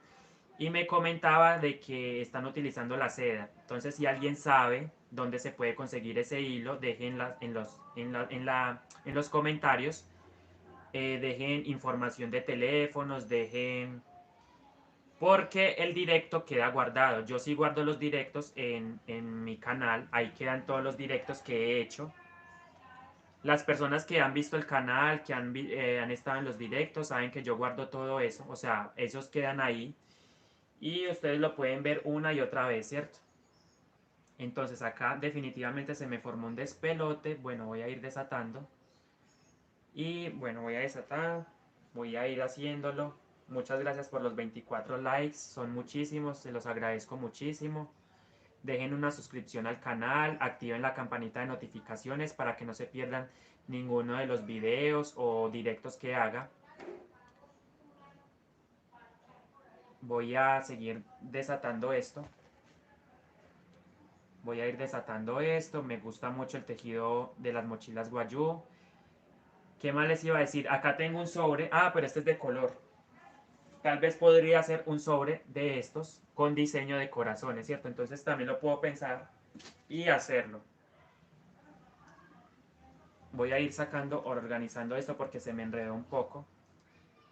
y me comentaba de que están utilizando la seda. Entonces, si alguien sabe dónde se puede conseguir ese hilo, dejen en los comentarios, dejen información de teléfonos, dejen porque el directo queda guardado. Yo sí guardo los directos en mi canal. Ahí quedan todos los directos que he hecho. Las personas que han visto el canal, que han estado en los directos, saben que yo guardo todo eso. O sea, esos quedan ahí. Y ustedes lo pueden ver una y otra vez, ¿cierto? Entonces acá definitivamente se me formó un despelote. Bueno, voy a ir desatando. Y bueno, voy a desatar. Voy a ir haciéndolo. Muchas gracias por los 24 likes. Son muchísimos. Se los agradezco muchísimo. Dejen una suscripción al canal, activen la campanita de notificaciones para que no se pierdan ninguno de los videos o directos que haga. Voy a seguir desatando esto. Voy a ir desatando esto. Me gusta mucho el tejido de las mochilas guayú. ¿Qué más les iba a decir? Acá tengo un sobre. Ah, pero este es de color. Tal vez podría hacer un sobre de estos con diseño de corazones, ¿cierto? Entonces también lo puedo pensar y hacerlo. Voy a ir sacando, organizando esto porque se me enredó un poco.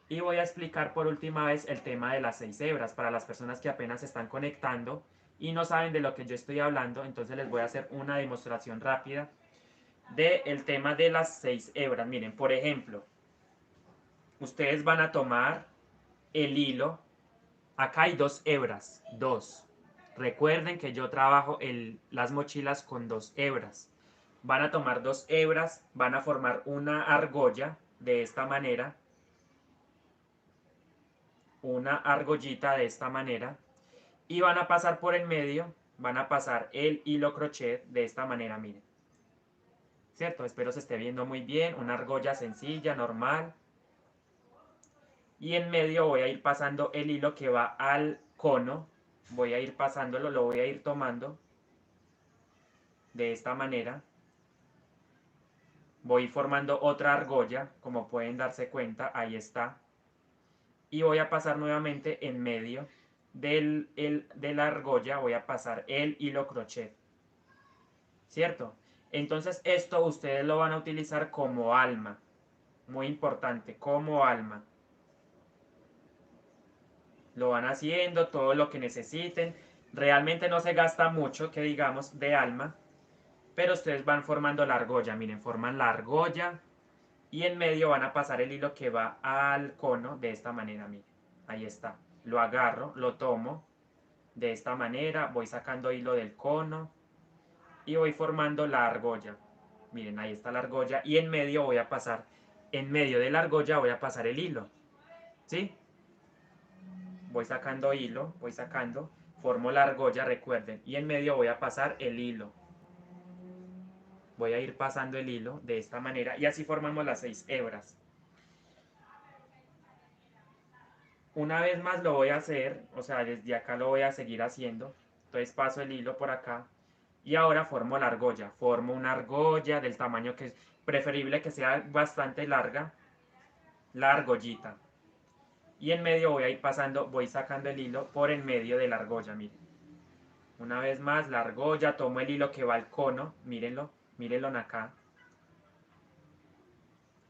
Y voy a explicar por última vez el tema de las 6 hebras para las personas que apenas se están conectando y no saben de lo que yo estoy hablando. Entonces les voy a hacer una demostración rápida del tema de las 6 hebras. Miren, por ejemplo, ustedes van a tomar el hilo. Acá hay 2 hebras, 2. Recuerden que yo trabajo las mochilas con 2 hebras. Van a tomar 2 hebras, van a formar una argolla de esta manera, una argollita de esta manera, y van a pasar por el medio, van a pasar el hilo crochet de esta manera, miren. ¿Cierto? Espero se esté viendo muy bien, una argolla sencilla, normal. Y en medio voy a ir pasando el hilo que va al cono, voy a ir pasándolo, lo voy a ir tomando de esta manera. Voy formando otra argolla, como pueden darse cuenta, ahí está. Y voy a pasar nuevamente en medio de la argolla, voy a pasar el hilo crochet. ¿Cierto? Entonces esto ustedes lo van a utilizar como alma. Muy importante, como alma. Lo van haciendo, todo lo que necesiten. Realmente no se gasta mucho, que digamos, de alma. Pero ustedes van formando la argolla. Miren, forman la argolla. Y en medio van a pasar el hilo que va al cono de esta manera. Miren, ahí está. Lo agarro, lo tomo de esta manera. Voy sacando hilo del cono. Y voy formando la argolla. Miren, ahí está la argolla. Y en medio voy a pasar, en medio de la argolla voy a pasar el hilo. ¿Sí? Voy sacando hilo, voy sacando, formo la argolla, recuerden. Y en medio voy a pasar el hilo. Voy a ir pasando el hilo de esta manera. Y así formamos las 6 hebras. Una vez más lo voy a hacer, o sea, desde acá lo voy a seguir haciendo. Entonces paso el hilo por acá y ahora formo la argolla. Formo una argolla del tamaño que es preferible que sea bastante larga, la argollita. Y en medio voy a ir pasando, voy sacando el hilo por en medio de la argolla, miren. Una vez más, la argolla, tomo el hilo que va al cono, mírenlo, mírenlo acá.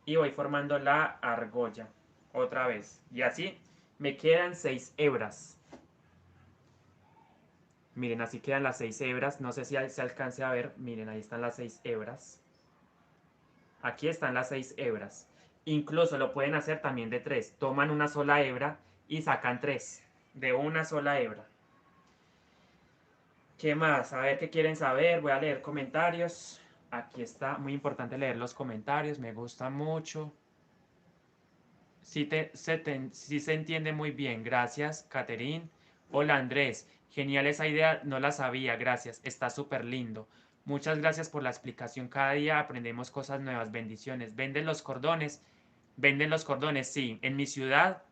Y voy formando la argolla otra vez. Y así me quedan 6 hebras. Miren, así quedan las 6 hebras. No sé si se alcance a ver. Miren, ahí están las 6 hebras. Aquí están las 6 hebras. Incluso lo pueden hacer también de 3. Toman una sola hebra y sacan 3 de una sola hebra. ¿Qué más? A ver qué quieren saber. Voy a leer comentarios. Aquí está. Muy importante leer los comentarios. Me gusta mucho. Sí se entiende muy bien. Gracias, Caterín. Hola, Andrés. Genial esa idea. No la sabía. Gracias. Está súper lindo. Muchas gracias por la explicación. Cada día aprendemos cosas nuevas. Bendiciones. ¿Venden los cordones? Venden los cordones, sí. En mi ciudad,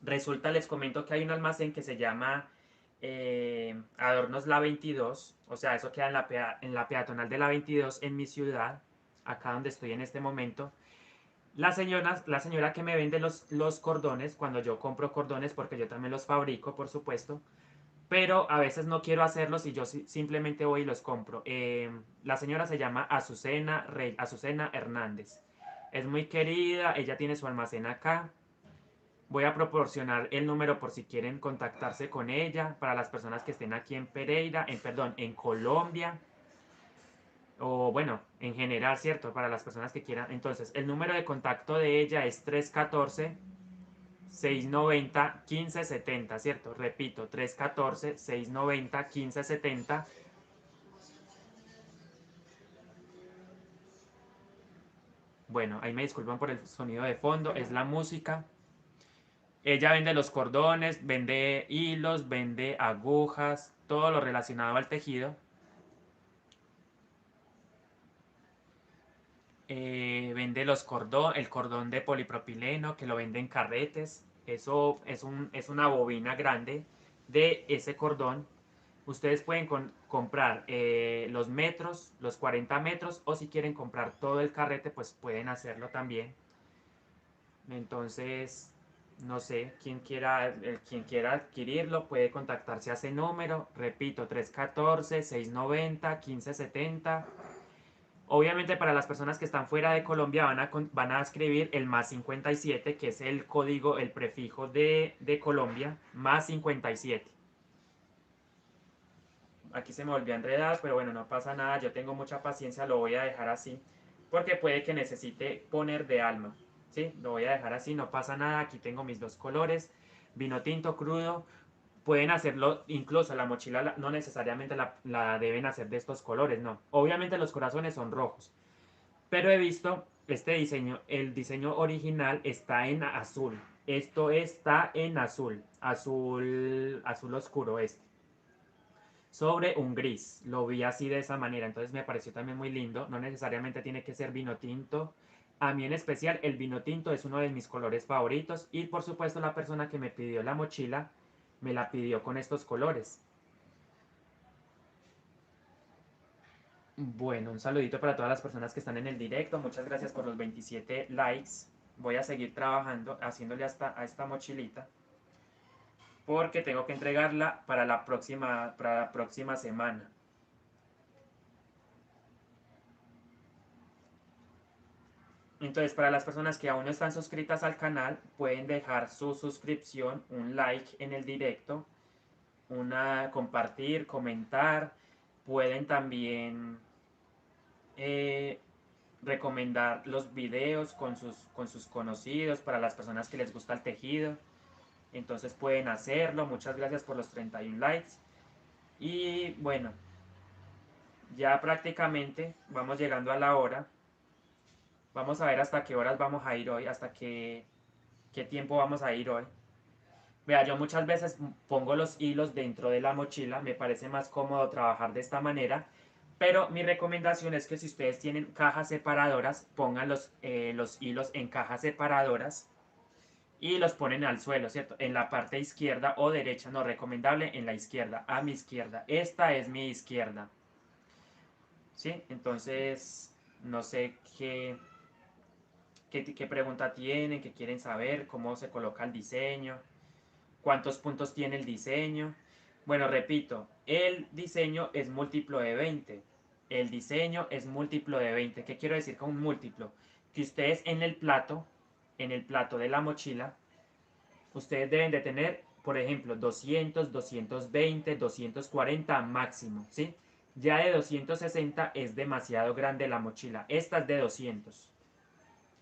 resulta, les comento que hay un almacén que se llama Adornos La 22. O sea, eso queda en la peatonal de La 22 en mi ciudad, acá donde estoy en este momento. La señora que me vende los cordones, cuando yo compro cordones, porque yo también los fabrico, por supuesto, pero a veces no quiero hacerlos y yo simplemente voy y los compro. La señora se llama Azucena Hernández. Es muy querida, ella tiene su almacén acá. Voy a proporcionar el número por si quieren contactarse con ella, para las personas que estén aquí en Pereira, perdón, en Colombia, o bueno, en general, ¿cierto? Para las personas que quieran. Entonces, el número de contacto de ella es 314-690-1570, ¿cierto? Repito, 314-690-1570. Bueno, ahí me disculpan por el sonido de fondo, es la música. Ella vende los cordones, vende hilos, vende agujas, todo lo relacionado al tejido. Vende el cordón de polipropileno que lo vende en carretes. Eso es una bobina grande de ese cordón. Ustedes pueden comprar los metros, los 40 metros, o si quieren comprar todo el carrete, pues pueden hacerlo también. Entonces, no sé, quien quiera adquirirlo puede contactarse a ese número. Repito, 314-690-1570. Obviamente para las personas que están fuera de Colombia van a escribir el +57, que es el código, el prefijo de Colombia, +57. Aquí se me volvió a enredar, pero bueno, no pasa nada, yo tengo mucha paciencia, lo voy a dejar así, porque puede que necesite poner de alma, ¿sí? Lo voy a dejar así, no pasa nada, aquí tengo mis dos colores, vino tinto crudo. Pueden hacerlo, incluso la mochila no necesariamente la deben hacer de estos colores, no. Obviamente los corazones son rojos, pero he visto este diseño, el diseño original está en azul. Esto está en azul, azul oscuro este, sobre un gris. Lo vi así de esa manera, entonces me pareció también muy lindo. No necesariamente tiene que ser vino tinto. A mí en especial el vino tinto es uno de mis colores favoritos y por supuesto la persona que me pidió la mochila me la pidió con estos colores. Bueno, un saludito para todas las personas que están en el directo. Muchas gracias por los 27 likes. Voy a seguir trabajando, haciéndole a esta mochilita, porque tengo que entregarla para la próxima semana. Entonces, para las personas que aún no están suscritas al canal, pueden dejar su suscripción, un like en el directo, compartir, comentar. Pueden también eh, recomendar los videos con sus conocidos, para las personas que les gusta el tejido. Entonces pueden hacerlo. Muchas gracias por los 31 likes. Y bueno, ya prácticamente vamos llegando a la hora. Vamos a ver hasta qué horas vamos a ir hoy, qué tiempo vamos a ir hoy. Vea, yo muchas veces pongo los hilos dentro de la mochila, me parece más cómodo trabajar de esta manera, pero mi recomendación es que si ustedes tienen cajas separadoras, pongan los hilos en cajas separadoras y los ponen al suelo, ¿cierto? En la parte izquierda o derecha, no recomendable en la izquierda, a mi izquierda. Esta es mi izquierda, ¿sí? Entonces, no sé qué pregunta tienen, qué quieren saber, cómo se coloca el diseño, cuántos puntos tiene el diseño. Bueno, repito, el diseño es múltiplo de 20. El diseño es múltiplo de 20. ¿Qué quiero decir con un múltiplo? Que ustedes en el plato de la mochila, ustedes deben de tener, por ejemplo, 200, 220, 240 máximo, ¿sí? Ya de 260 es demasiado grande la mochila. Esta es de 200.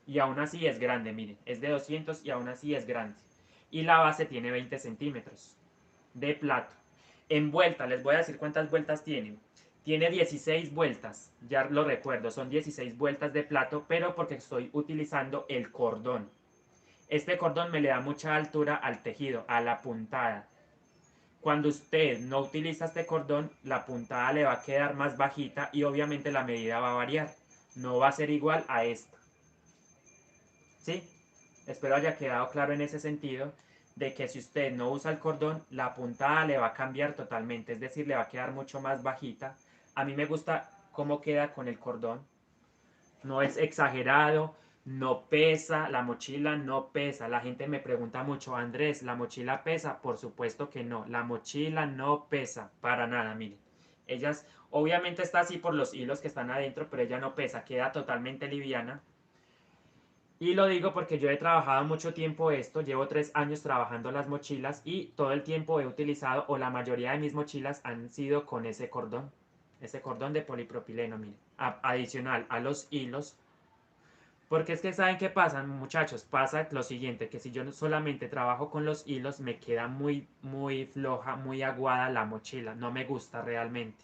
Y aún así es grande, miren. Es de 200 y aún así es grande. Y la base tiene 20 centímetros de plato. En vuelta, les voy a decir cuántas vueltas tiene. Tiene 16 vueltas, ya lo recuerdo, son 16 vueltas de plato, pero porque estoy utilizando el cordón. Este cordón me le da mucha altura al tejido, a la puntada. Cuando usted no utiliza este cordón, la puntada le va a quedar más bajita y obviamente la medida va a variar. No va a ser igual a esta. ¿Sí? Espero haya quedado claro en ese sentido de que si usted no usa el cordón, la puntada le va a cambiar totalmente, es decir, le va a quedar mucho más bajita. A mí me gusta cómo queda con el cordón. No es exagerado, no pesa, la mochila no pesa. La gente me pregunta mucho, Andrés, ¿la mochila pesa? Por supuesto que no, la mochila no pesa para nada, miren. Ellas, obviamente está así por los hilos que están adentro, pero ella no pesa, queda totalmente liviana. Y lo digo porque yo he trabajado mucho tiempo esto, llevo 3 años trabajando las mochilas y todo el tiempo he utilizado, o la mayoría de mis mochilas han sido con ese cordón de polipropileno, mire, adicional a los hilos. Porque es que saben qué pasa, muchachos, pasa lo siguiente, que si yo solamente trabajo con los hilos me queda muy floja, muy aguada la mochila, no me gusta realmente.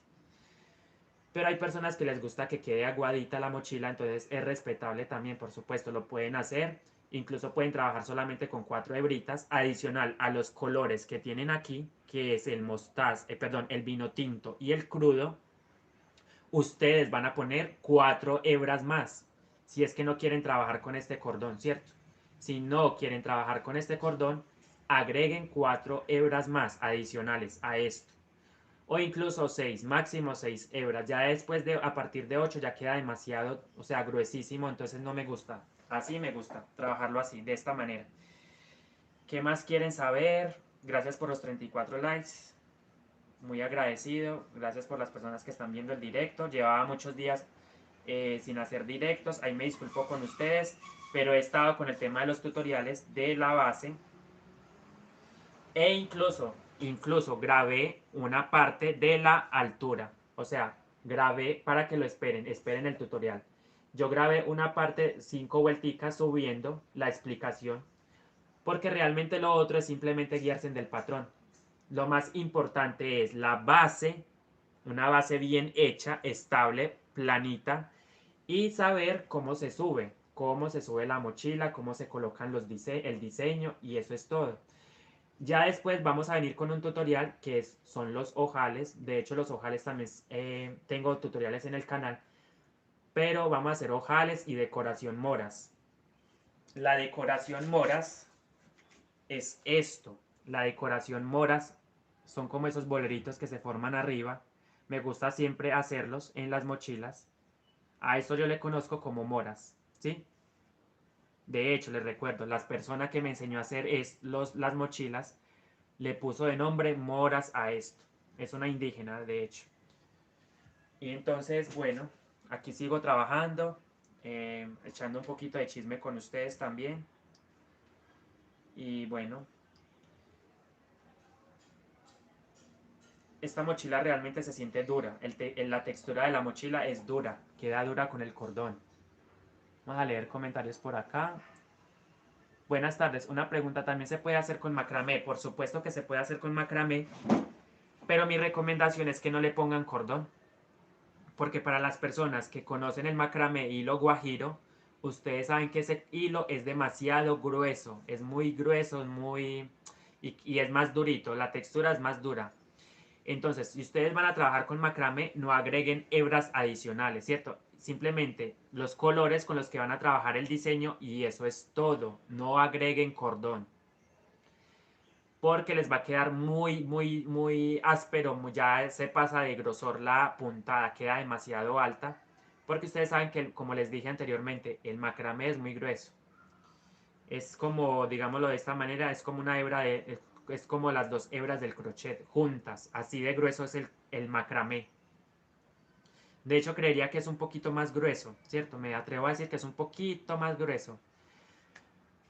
Pero hay personas que les gusta que quede aguadita la mochila, entonces es respetable también, por supuesto, lo pueden hacer. Incluso pueden trabajar solamente con 4 hebritas, adicional a los colores que tienen aquí, que es el mostaza, perdón, el vino tinto y el crudo. Ustedes van a poner 4 hebras más, si es que no quieren trabajar con este cordón, ¿cierto? Si no quieren trabajar con este cordón, agreguen 4 hebras más adicionales a esto o incluso 6, máximo 6 hebras. Ya después de, a partir de 8 ya queda demasiado, o sea, gruesísimo, entonces no me gusta. Así me gusta, trabajarlo así, de esta manera. ¿Qué más quieren saber? Gracias por los 34 likes. Muy agradecido. Gracias por las personas que están viendo el directo. Llevaba muchos días sin hacer directos. Ahí me disculpo con ustedes, pero he estado con el tema de los tutoriales de la base. E incluso grabé una parte de la altura. O sea, grabé para que lo esperen el tutorial. Yo grabé una parte, 5 vuelticas subiendo la explicación, porque realmente lo otro es simplemente guiarse del patrón. Lo más importante es la base, una base bien hecha, estable, planita, y saber cómo se sube la mochila, cómo se colocan el diseño, y eso es todo. Ya después vamos a venir con un tutorial que son los ojales. De hecho, los ojales también tengo tutoriales en el canal. Pero vamos a hacer ojales y decoración moras. La decoración moras es esto. La decoración moras son como esos boleritos que se forman arriba. Me gusta siempre hacerlos en las mochilas. A esto yo le conozco como moras, ¿sí? De hecho, les recuerdo, la persona que me enseñó a hacer las mochilas le puso de nombre moras a esto. Es una indígena, de hecho. Y entonces, bueno, aquí sigo trabajando, echando un poquito de chisme con ustedes también. Y bueno, esta mochila realmente se siente dura. La textura de la mochila es dura, queda dura con el cordón. Vamos a leer comentarios por acá. Buenas tardes, una pregunta, ¿también se puede hacer con macramé? Por supuesto que se puede hacer con macramé, pero mi recomendación es que no le pongan cordón. Porque para las personas que conocen el macramé hilo guajiro, ustedes saben que ese hilo es demasiado grueso, es muy grueso, y es más durito, la textura es más dura. Entonces, si ustedes van a trabajar con macramé, no agreguen hebras adicionales, ¿cierto? simplemente los colores con los que van a trabajar el diseño y eso es todo. No agreguen cordón porque les va a quedar muy áspero, ya se pasa de grosor la puntada, queda demasiado alta, porque ustedes saben que, como les dije anteriormente, el macramé es muy grueso. Es como, digámoslo de esta manera, es como una hebra es como las dos hebras del crochet juntas, así de grueso es el macramé. De hecho, creería que es un poquito más grueso, ¿cierto? Me atrevo a decir que es un poquito más grueso.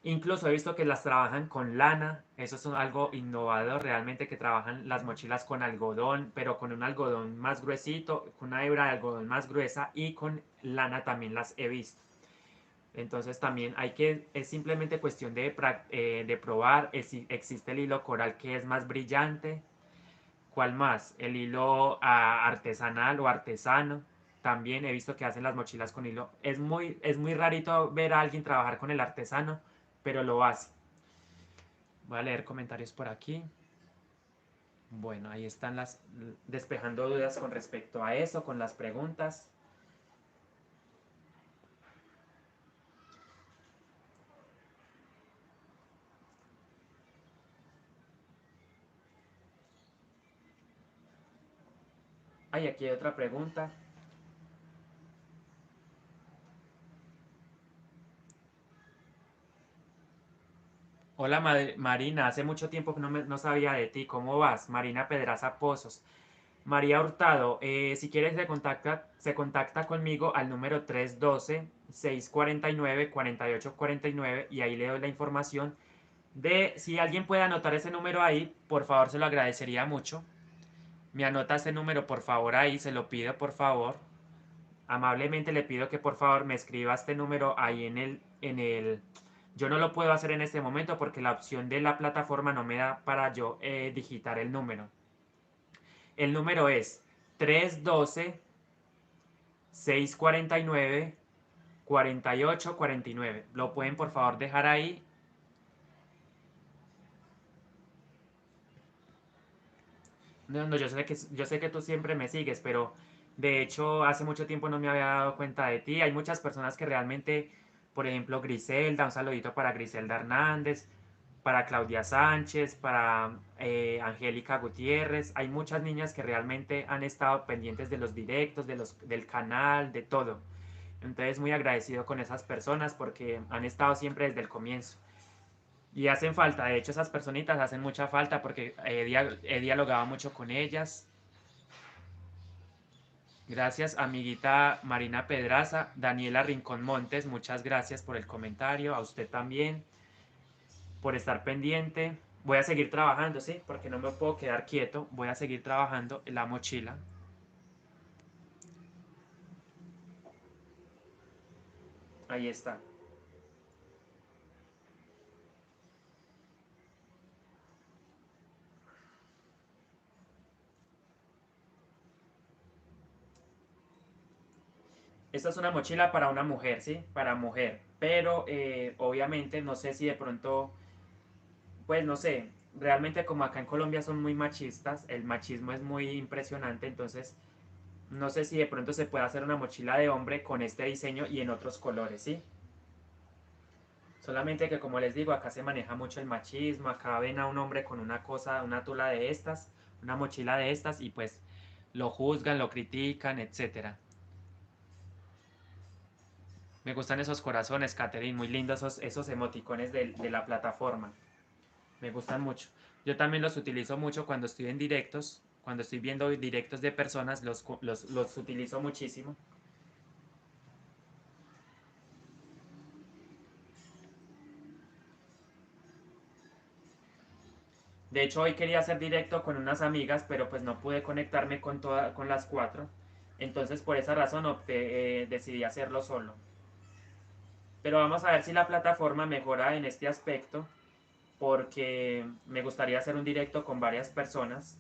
Incluso he visto que las trabajan con lana, eso es algo innovador realmente, que trabajan las mochilas con algodón, pero con un algodón más gruesito, con una hebra de algodón más gruesa y con lana también las he visto. Entonces también es simplemente cuestión de probar. Existe el hilo coral que es más brillante. ¿Cuál más? El hilo artesanal o artesano. También he visto que hacen las mochilas con hilo. Es muy rarito ver a alguien trabajar con el artesano, pero lo hace. Voy a leer comentarios por aquí. Bueno, ahí están despejando dudas con respecto a eso, con las preguntas. Aquí hay otra pregunta. Hola Marina, hace mucho tiempo que no sabía de ti. ¿Cómo vas? Marina Pedraza Pozos. María Hurtado, si quieres se contacta conmigo al número 312-649-4849 y ahí le doy la información de si alguien puede anotar ese número ahí, por favor se lo agradecería mucho. Me anota ese número por favor ahí, se lo pido por favor. Amablemente le pido que por favor me escriba este número ahí yo no lo puedo hacer en este momento porque la opción de la plataforma no me da para yo digitar el número. El número es 312-649-4849. ¿Lo pueden por favor dejar ahí? No, no, yo sé que tú siempre me sigues, pero de hecho hace mucho tiempo no me había dado cuenta de ti. Hay muchas personas que realmente, por ejemplo, Griselda, un saludito para Griselda Hernández, para Claudia Sánchez, para Angélica Gutiérrez. Hay muchas niñas que realmente han estado pendientes de los directos, del canal, de todo. Entonces muy agradecido con esas personas porque han estado siempre desde el comienzo. Y hacen falta, de hecho esas personitas hacen mucha falta porque he dialogado mucho con ellas. Gracias, amiguita Marina Pedraza. Daniela Rincón Montes, muchas gracias por el comentario. A usted también, por estar pendiente. Voy a seguir trabajando, ¿sí? Porque no me puedo quedar quieto. Voy a seguir trabajando en la mochila. Ahí está. Esta es una mochila para una mujer, ¿sí? Para mujer. Pero obviamente no sé si de pronto, pues no sé, realmente como acá en Colombia son muy machistas, el machismo es muy impresionante, entonces no sé si de pronto se puede hacer una mochila de hombre con este diseño y en otros colores, ¿sí? Solamente que como les digo, acá se maneja mucho el machismo, acá ven a un hombre con una cosa, una tula de estas, una mochila de estas y pues lo juzgan, lo critican, etcétera. Me gustan esos corazones, Catherine, muy lindos esos emoticones de la plataforma. Me gustan mucho. Yo también los utilizo mucho cuando estoy en directos, cuando estoy viendo directos de personas, los utilizo muchísimo. De hecho, hoy quería hacer directo con unas amigas, pero pues no pude conectarme con las cuatro. Entonces, por esa razón decidí hacerlo solo. Pero vamos a ver si la plataforma mejora en este aspecto, porque me gustaría hacer un directo con varias personas.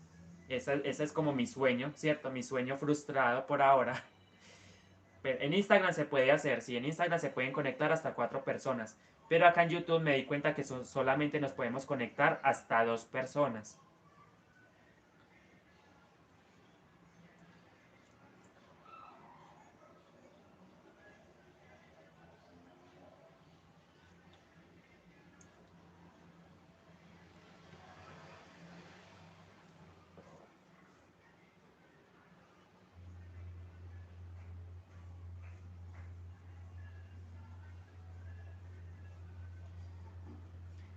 Ese es como mi sueño, ¿cierto? Mi sueño frustrado por ahora. Pero en Instagram se puede hacer, sí, en Instagram se pueden conectar hasta 4 personas. Pero acá en YouTube me di cuenta que solamente nos podemos conectar hasta 2 personas.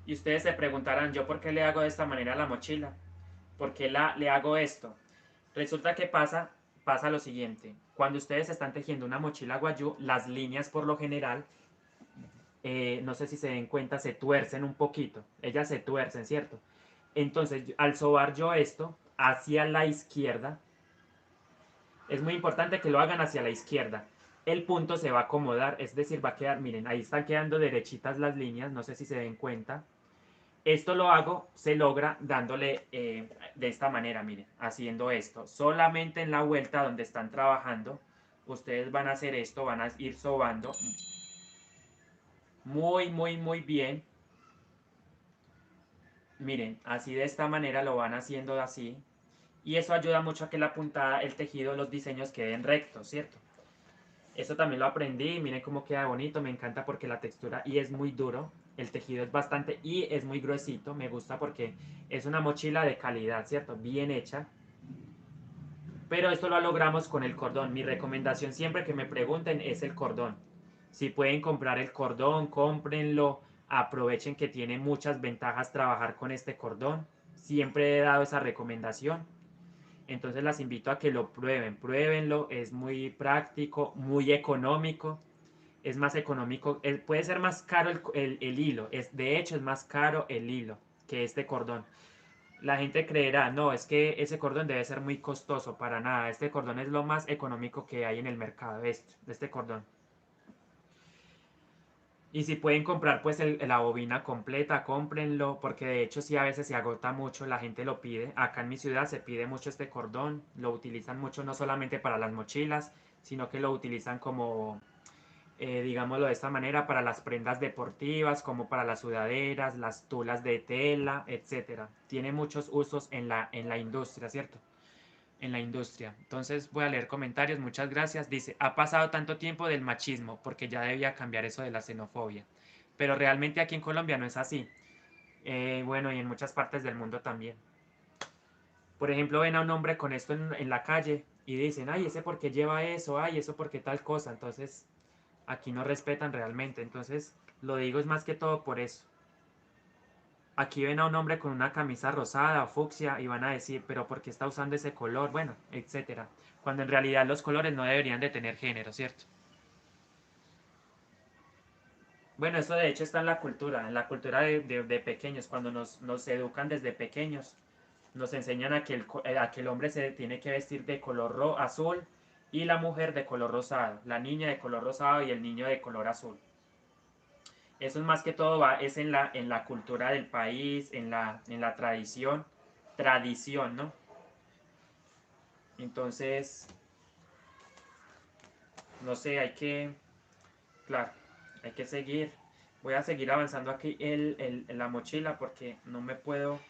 Y ustedes se preguntarán, ¿yo por qué le hago de esta manera a la mochila? ¿Por qué le hago esto? Resulta que pasa lo siguiente. Cuando ustedes están tejiendo una mochila guayú, las líneas por lo general, no sé si se den cuenta, se tuercen un poquito. Ellas se tuercen, ¿cierto? Entonces, al sobar yo esto hacia la izquierda, es muy importante que lo hagan hacia la izquierda. El punto se va a acomodar, es decir, va a quedar, miren, ahí están quedando derechitas las líneas, no sé si se den cuenta. Esto lo hago, se logra dándole de esta manera, miren, haciendo esto. Solamente en la vuelta donde están trabajando, ustedes van a hacer esto, van a ir sobando muy, muy, muy bien. Miren, así de esta manera lo van haciendo así. Y eso ayuda mucho a que la puntada, el tejido, los diseños queden rectos, ¿cierto? Eso también lo aprendí, miren cómo queda bonito, me encanta porque la textura y es muy duro, el tejido es bastante y es muy gruesito, me gusta porque es una mochila de calidad, ¿cierto? Bien hecha. Pero esto lo logramos con el cordón. Mi recomendación siempre que me pregunten es el cordón. Si pueden comprar el cordón, cómprenlo, aprovechen que tiene muchas ventajas trabajar con este cordón. Siempre he dado esa recomendación. Entonces las invito a que lo prueben, pruébenlo, es muy práctico, muy económico, es más económico, puede ser más caro el hilo, de hecho es más caro el hilo que este cordón. La gente creerá, no, es que ese cordón debe ser muy costoso, para nada, este cordón es lo más económico que hay en el mercado, este cordón. Y si pueden comprar pues la bobina completa, cómprenlo, porque de hecho sí a veces se agota mucho, la gente lo pide. Acá en mi ciudad se pide mucho este cordón, lo utilizan mucho no solamente para las mochilas, sino que lo utilizan como, digámoslo de esta manera, para las prendas deportivas, como para las sudaderas, las tulas de tela, etcétera. Tiene muchos usos en la industria, ¿cierto? En la industria. Entonces voy a leer comentarios, muchas gracias. Dice, ha pasado tanto tiempo del machismo porque ya debía cambiar eso de la xenofobia. Pero realmente aquí en Colombia no es así. Bueno, y en muchas partes del mundo también. Por ejemplo, ven a un hombre con esto en la calle y dicen, ay, ese por qué lleva eso, ay, eso por qué tal cosa. Entonces, aquí no respetan realmente. Entonces, lo digo es más que todo por eso. Aquí ven a un hombre con una camisa rosada o fucsia y van a decir, pero ¿por qué está usando ese color? Bueno, etcétera. Cuando en realidad los colores no deberían de tener género, ¿cierto? Bueno, eso de hecho está en la cultura de pequeños, cuando nos educan desde pequeños, nos enseñan a que el hombre se tiene que vestir de color azul y la mujer de color rosado, la niña de color rosado y el niño de color azul. Eso es más que todo, es en la cultura del país, en la tradición, ¿no? Entonces, no sé, claro, hay que seguir. Voy a seguir avanzando aquí en la mochila porque no me puedo.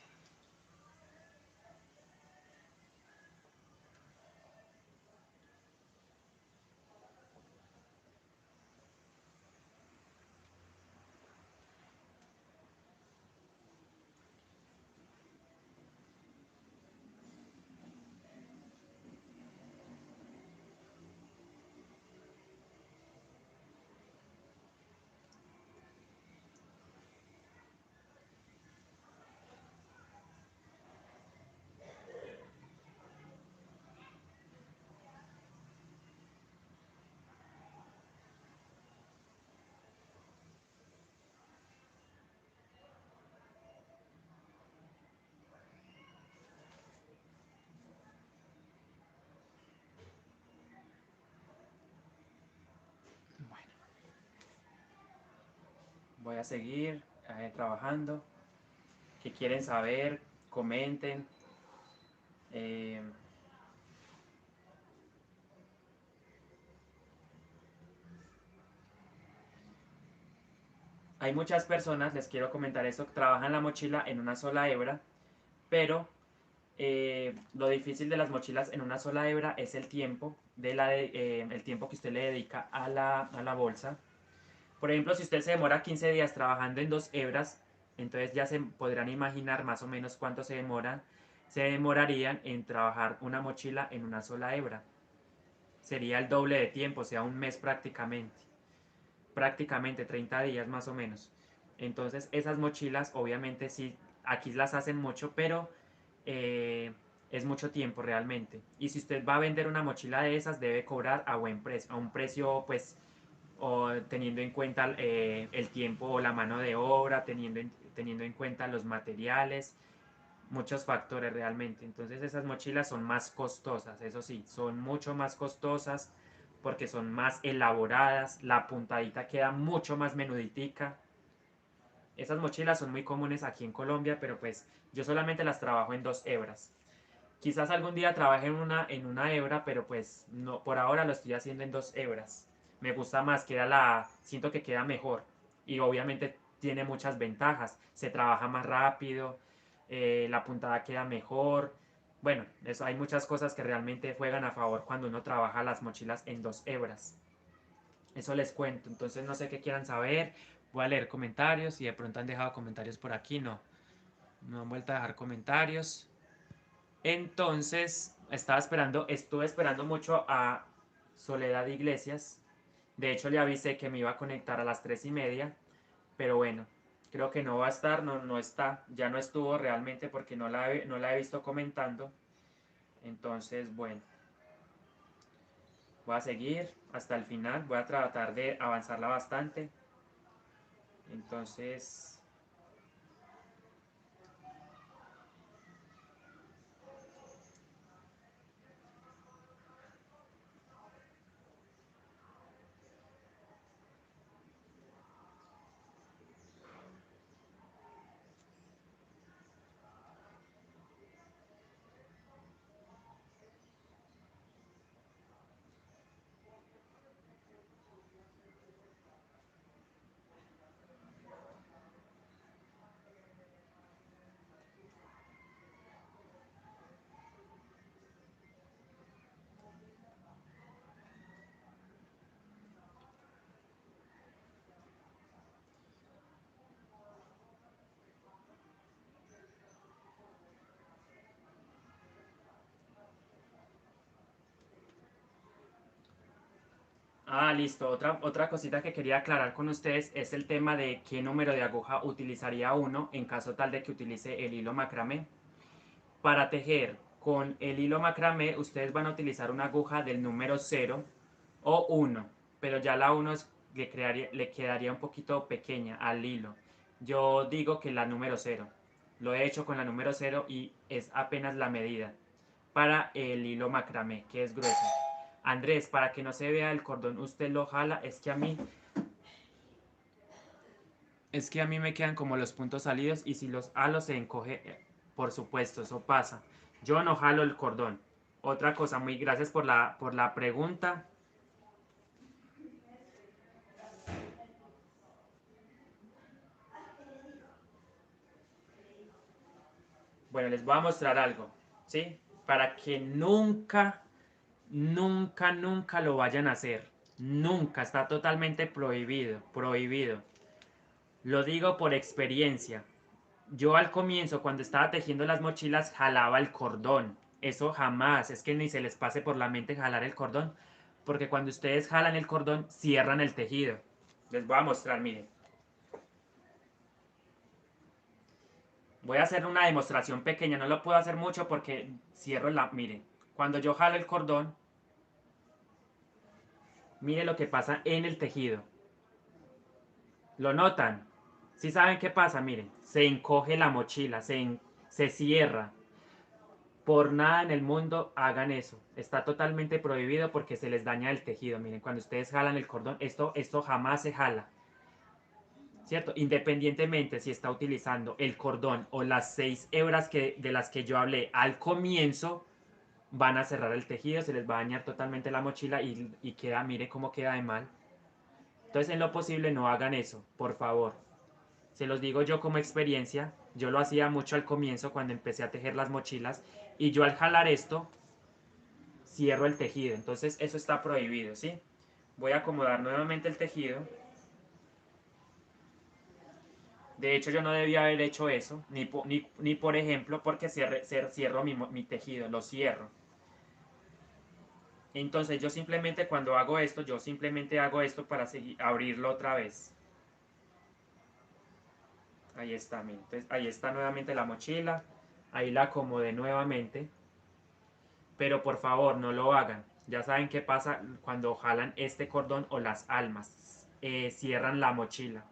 Bueno, voy a seguir trabajando. ¿Qué quieren saber? Comenten. Eh, Hay muchas personas, les quiero comentar esto, que trabajan la mochila en una sola hebra, pero lo difícil de las mochilas en una sola hebra es el tiempo, el tiempo que usted le dedica a la bolsa. Por ejemplo, si usted se demora 15 días trabajando en dos hebras, entonces ya se podrán imaginar más o menos cuánto se demorarían en trabajar una mochila en una sola hebra. Sería el doble de tiempo, o sea, un mes prácticamente. Prácticamente 30 días más o menos. Entonces esas mochilas obviamente sí, aquí las hacen mucho, pero eh, es mucho tiempo realmente. Y si usted va a vender una mochila de esas, debe cobrar a buen precio, a un precio pues o teniendo en cuenta el tiempo o la mano de obra, teniendo en cuenta los materiales, muchos factores realmente. Entonces esas mochilas son más costosas, eso sí, son mucho más costosas porque son más elaboradas, la puntadita queda mucho más menuditica. Esas mochilas son muy comunes aquí en Colombia, pero pues yo solamente las trabajo en 2 hebras. Quizás algún día trabaje en una hebra, pero pues no, por ahora lo estoy haciendo en 2 hebras. Me gusta más, siento que queda mejor. Y obviamente tiene muchas ventajas. Se trabaja más rápido, la puntada queda mejor. Bueno, eso, hay muchas cosas que realmente juegan a favor cuando uno trabaja las mochilas en 2 hebras. Eso les cuento. Entonces no sé qué quieran saber. Voy a leer comentarios. Si de pronto han dejado comentarios por aquí, no. No han vuelto a dejar comentarios. Entonces, estuve esperando mucho a Soledad Iglesias. De hecho, le avisé que me iba a conectar a las 3:30, pero bueno, creo que no va a estar, no, no está, ya no estuvo realmente porque no la he visto comentando. Entonces, bueno, voy a seguir hasta el final, voy a tratar de avanzarla bastante. Entonces, listo. Otra cosita que quería aclarar con ustedes es el tema de qué número de aguja utilizaría uno en caso tal de que utilice el hilo macramé. Para tejer con el hilo macramé, ustedes van a utilizar una aguja del número 0 o 1, pero ya la 1 le quedaría un poquito pequeña al hilo. Yo digo que la número 0. Lo he hecho con la número 0 y es apenas la medida para el hilo macramé, que es grueso. Andrés, para que no se vea el cordón, usted lo jala, es que a mí me quedan como los puntos salidos y si los halo se encoge, por supuesto, eso pasa. Yo no jalo el cordón. Otra cosa, muy gracias por la pregunta. Bueno, les voy a mostrar algo, ¿sí? Para que nunca, nunca, nunca lo vayan a hacer. Nunca, está totalmente prohibido, prohibido. Lo digo por experiencia. Yo al comienzo, cuando estaba tejiendo las mochilas, jalaba el cordón. Eso jamás, es que ni se les pase por la mente jalar el cordón, porque cuando ustedes jalan el cordón, cierran el tejido. Les voy a mostrar, miren. Voy a hacer una demostración pequeña, no lo puedo hacer mucho porque cierro la... Miren, cuando yo jalo el cordón, mire lo que pasa en el tejido. ¿Lo notan? Si saben qué pasa, miren, se encoge la mochila, se cierra. Por nada en el mundo hagan eso. Está totalmente prohibido porque se les daña el tejido. Miren, cuando ustedes jalan el cordón, esto jamás se jala. ¿Cierto? Independientemente si está utilizando el cordón o las 6 hebras de las que yo hablé al comienzo, van a cerrar el tejido, se les va a dañar totalmente la mochila y queda, mire cómo queda de mal. Entonces, en lo posible, no hagan eso, por favor. Se los digo yo como experiencia, yo lo hacía mucho al comienzo cuando empecé a tejer las mochilas y yo al jalar esto, cierro el tejido. Entonces, eso está prohibido, ¿sí? Voy a acomodar nuevamente el tejido. De hecho, yo no debía haber hecho eso, ni por ejemplo, porque cierro mi tejido, lo cierro. Entonces, yo simplemente cuando hago esto, yo simplemente hago esto para seguir, abrirlo otra vez. Ahí está, miren. Entonces, ahí está nuevamente la mochila. Ahí la acomodé nuevamente. Pero por favor, no lo hagan. Ya saben qué pasa cuando jalan este cordón o las almas. Cierran la mochila.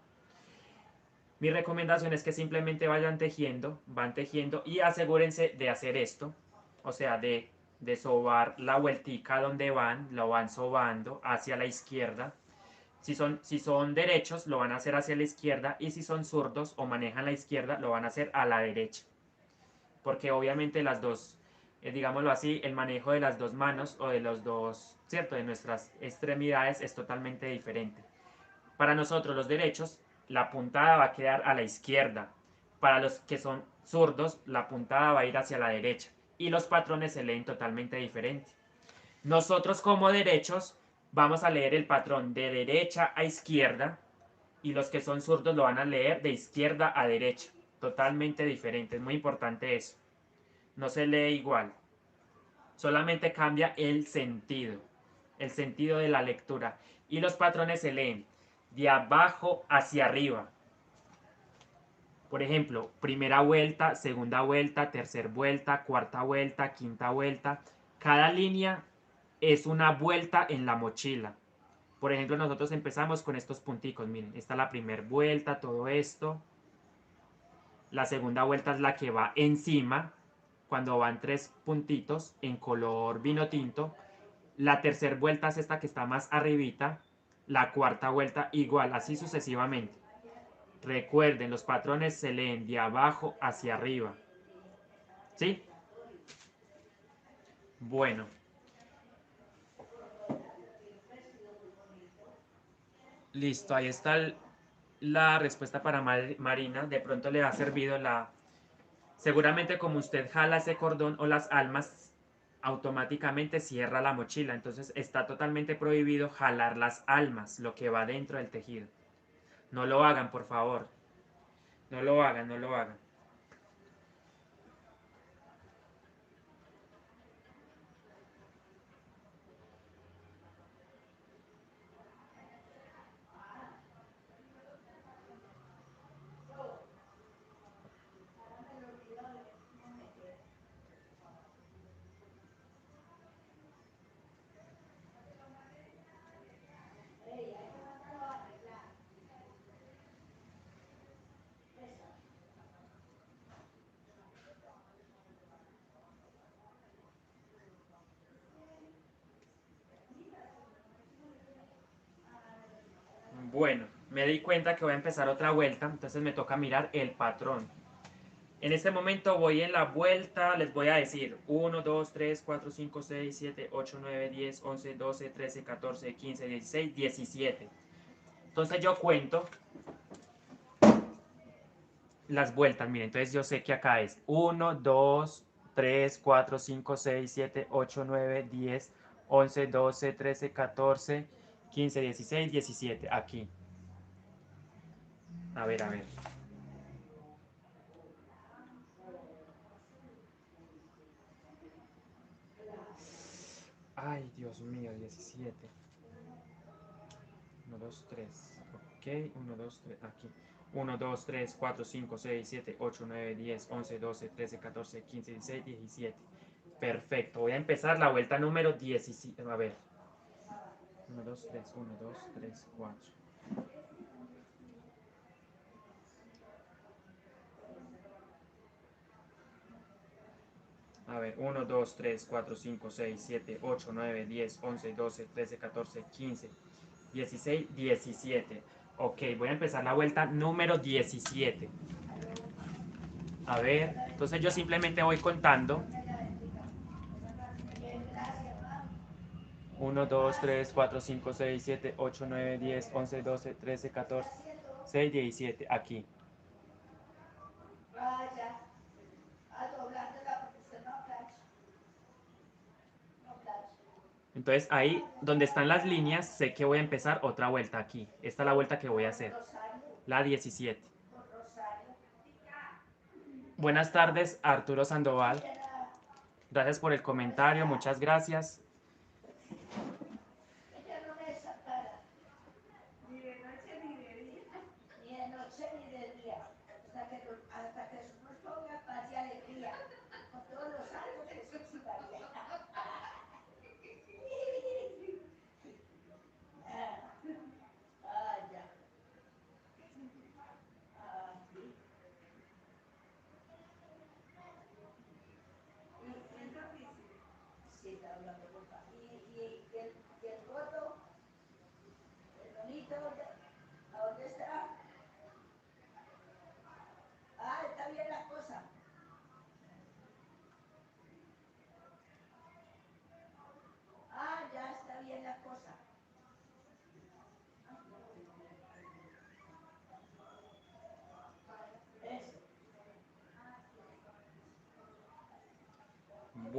Mi recomendación es que simplemente vayan tejiendo, van tejiendo y asegúrense de hacer esto. O sea, de sobar la vueltica donde van, lo van sobando hacia la izquierda. Si son derechos, lo van a hacer hacia la izquierda, y si son zurdos o manejan la izquierda, lo van a hacer a la derecha. Porque obviamente las dos, digámoslo así, el manejo de las dos manos o de los dos, ¿cierto? De nuestras extremidades es totalmente diferente. Para nosotros los derechos, la puntada va a quedar a la izquierda. Para los que son zurdos, la puntada va a ir hacia la derecha. Y los patrones se leen totalmente diferente. Nosotros como derechos vamos a leer el patrón de derecha a izquierda, y los que son zurdos lo van a leer de izquierda a derecha. Totalmente diferente. Es muy importante eso. No se lee igual. Solamente cambia el sentido. El sentido de la lectura. Y los patrones se leen de abajo hacia arriba. Por ejemplo, primera vuelta, segunda vuelta, tercera vuelta, cuarta vuelta, quinta vuelta. Cada línea es una vuelta en la mochila. Por ejemplo, nosotros empezamos con estos punticos. Miren, esta es la primera vuelta, todo esto. La segunda vuelta es la que va encima, cuando van tres puntitos en color vino tinto. La tercera vuelta es esta que está más arribita. La cuarta vuelta igual, así sucesivamente. Recuerden, los patrones se leen de abajo hacia arriba. ¿Sí? Bueno, listo. Ahí está la respuesta para Marina. De pronto le ha servido la... Seguramente como usted jala ese cordón o las almas, automáticamente cierra la mochila. Entonces está totalmente prohibido jalar las almas, lo que va dentro del tejido. No lo hagan, por favor. No lo hagan, no lo hagan. Bueno, me di cuenta que voy a empezar otra vuelta, entonces me toca mirar el patrón. En este momento voy en la vuelta, les voy a decir 1, 2, 3, 4, 5, 6, 7, 8, 9, 10, 11, 12, 13, 14, 15, 16, 17. Entonces yo cuento las vueltas, miren, entonces yo sé que acá es 1, 2, 3, 4, 5, 6, 7, 8, 9, 10, 11, 12, 13, 14, 15, 16, 17, aquí. A ver, a ver. Ay, Dios mío, 17. 1, 2, 3. Ok, 1, 2, 3. Aquí. 1, 2, 3, 4, 5, 6, 7, 8, 9, 10, 11, 12, 13, 14, 15, 16, 17. Perfecto. Voy a empezar la vuelta número 17. A ver. 1, 2, 3, 1, 2, 3, 4. A ver, 1, 2, 3, 4, 5, 6, 7, 8, 9, 10, 11, 12, 13, 14, 15, 16, 17. Ok, voy a empezar la vuelta número 17. A ver, entonces yo simplemente voy contando. 1, 2, 3, 4, 5, 6, 7, 8, 9, 10, 11, 12, 13, 14, 6, 17. Aquí. Entonces ahí donde están las líneas, sé que voy a empezar otra vuelta aquí. Esta es la vuelta que voy a hacer. La 17. Buenas tardes, Arturo Sandoval. Gracias por el comentario, muchas gracias.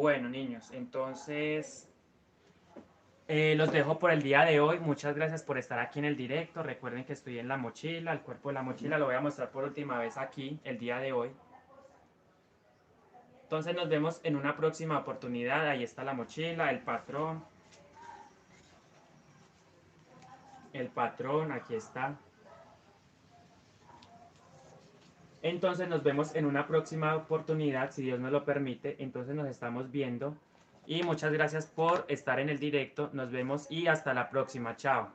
Bueno, niños, entonces los dejo por el día de hoy. Muchas gracias por estar aquí en el directo. Recuerden que estoy en la mochila, el cuerpo de la mochila lo voy a mostrar por última vez aquí el día de hoy. Entonces nos vemos en una próxima oportunidad. Ahí está la mochila, el patrón. El patrón, aquí está. Entonces nos vemos en una próxima oportunidad, si Dios nos lo permite. Entonces nos estamos viendo. Y muchas gracias por estar en el directo. Nos vemos y hasta la próxima. Chao.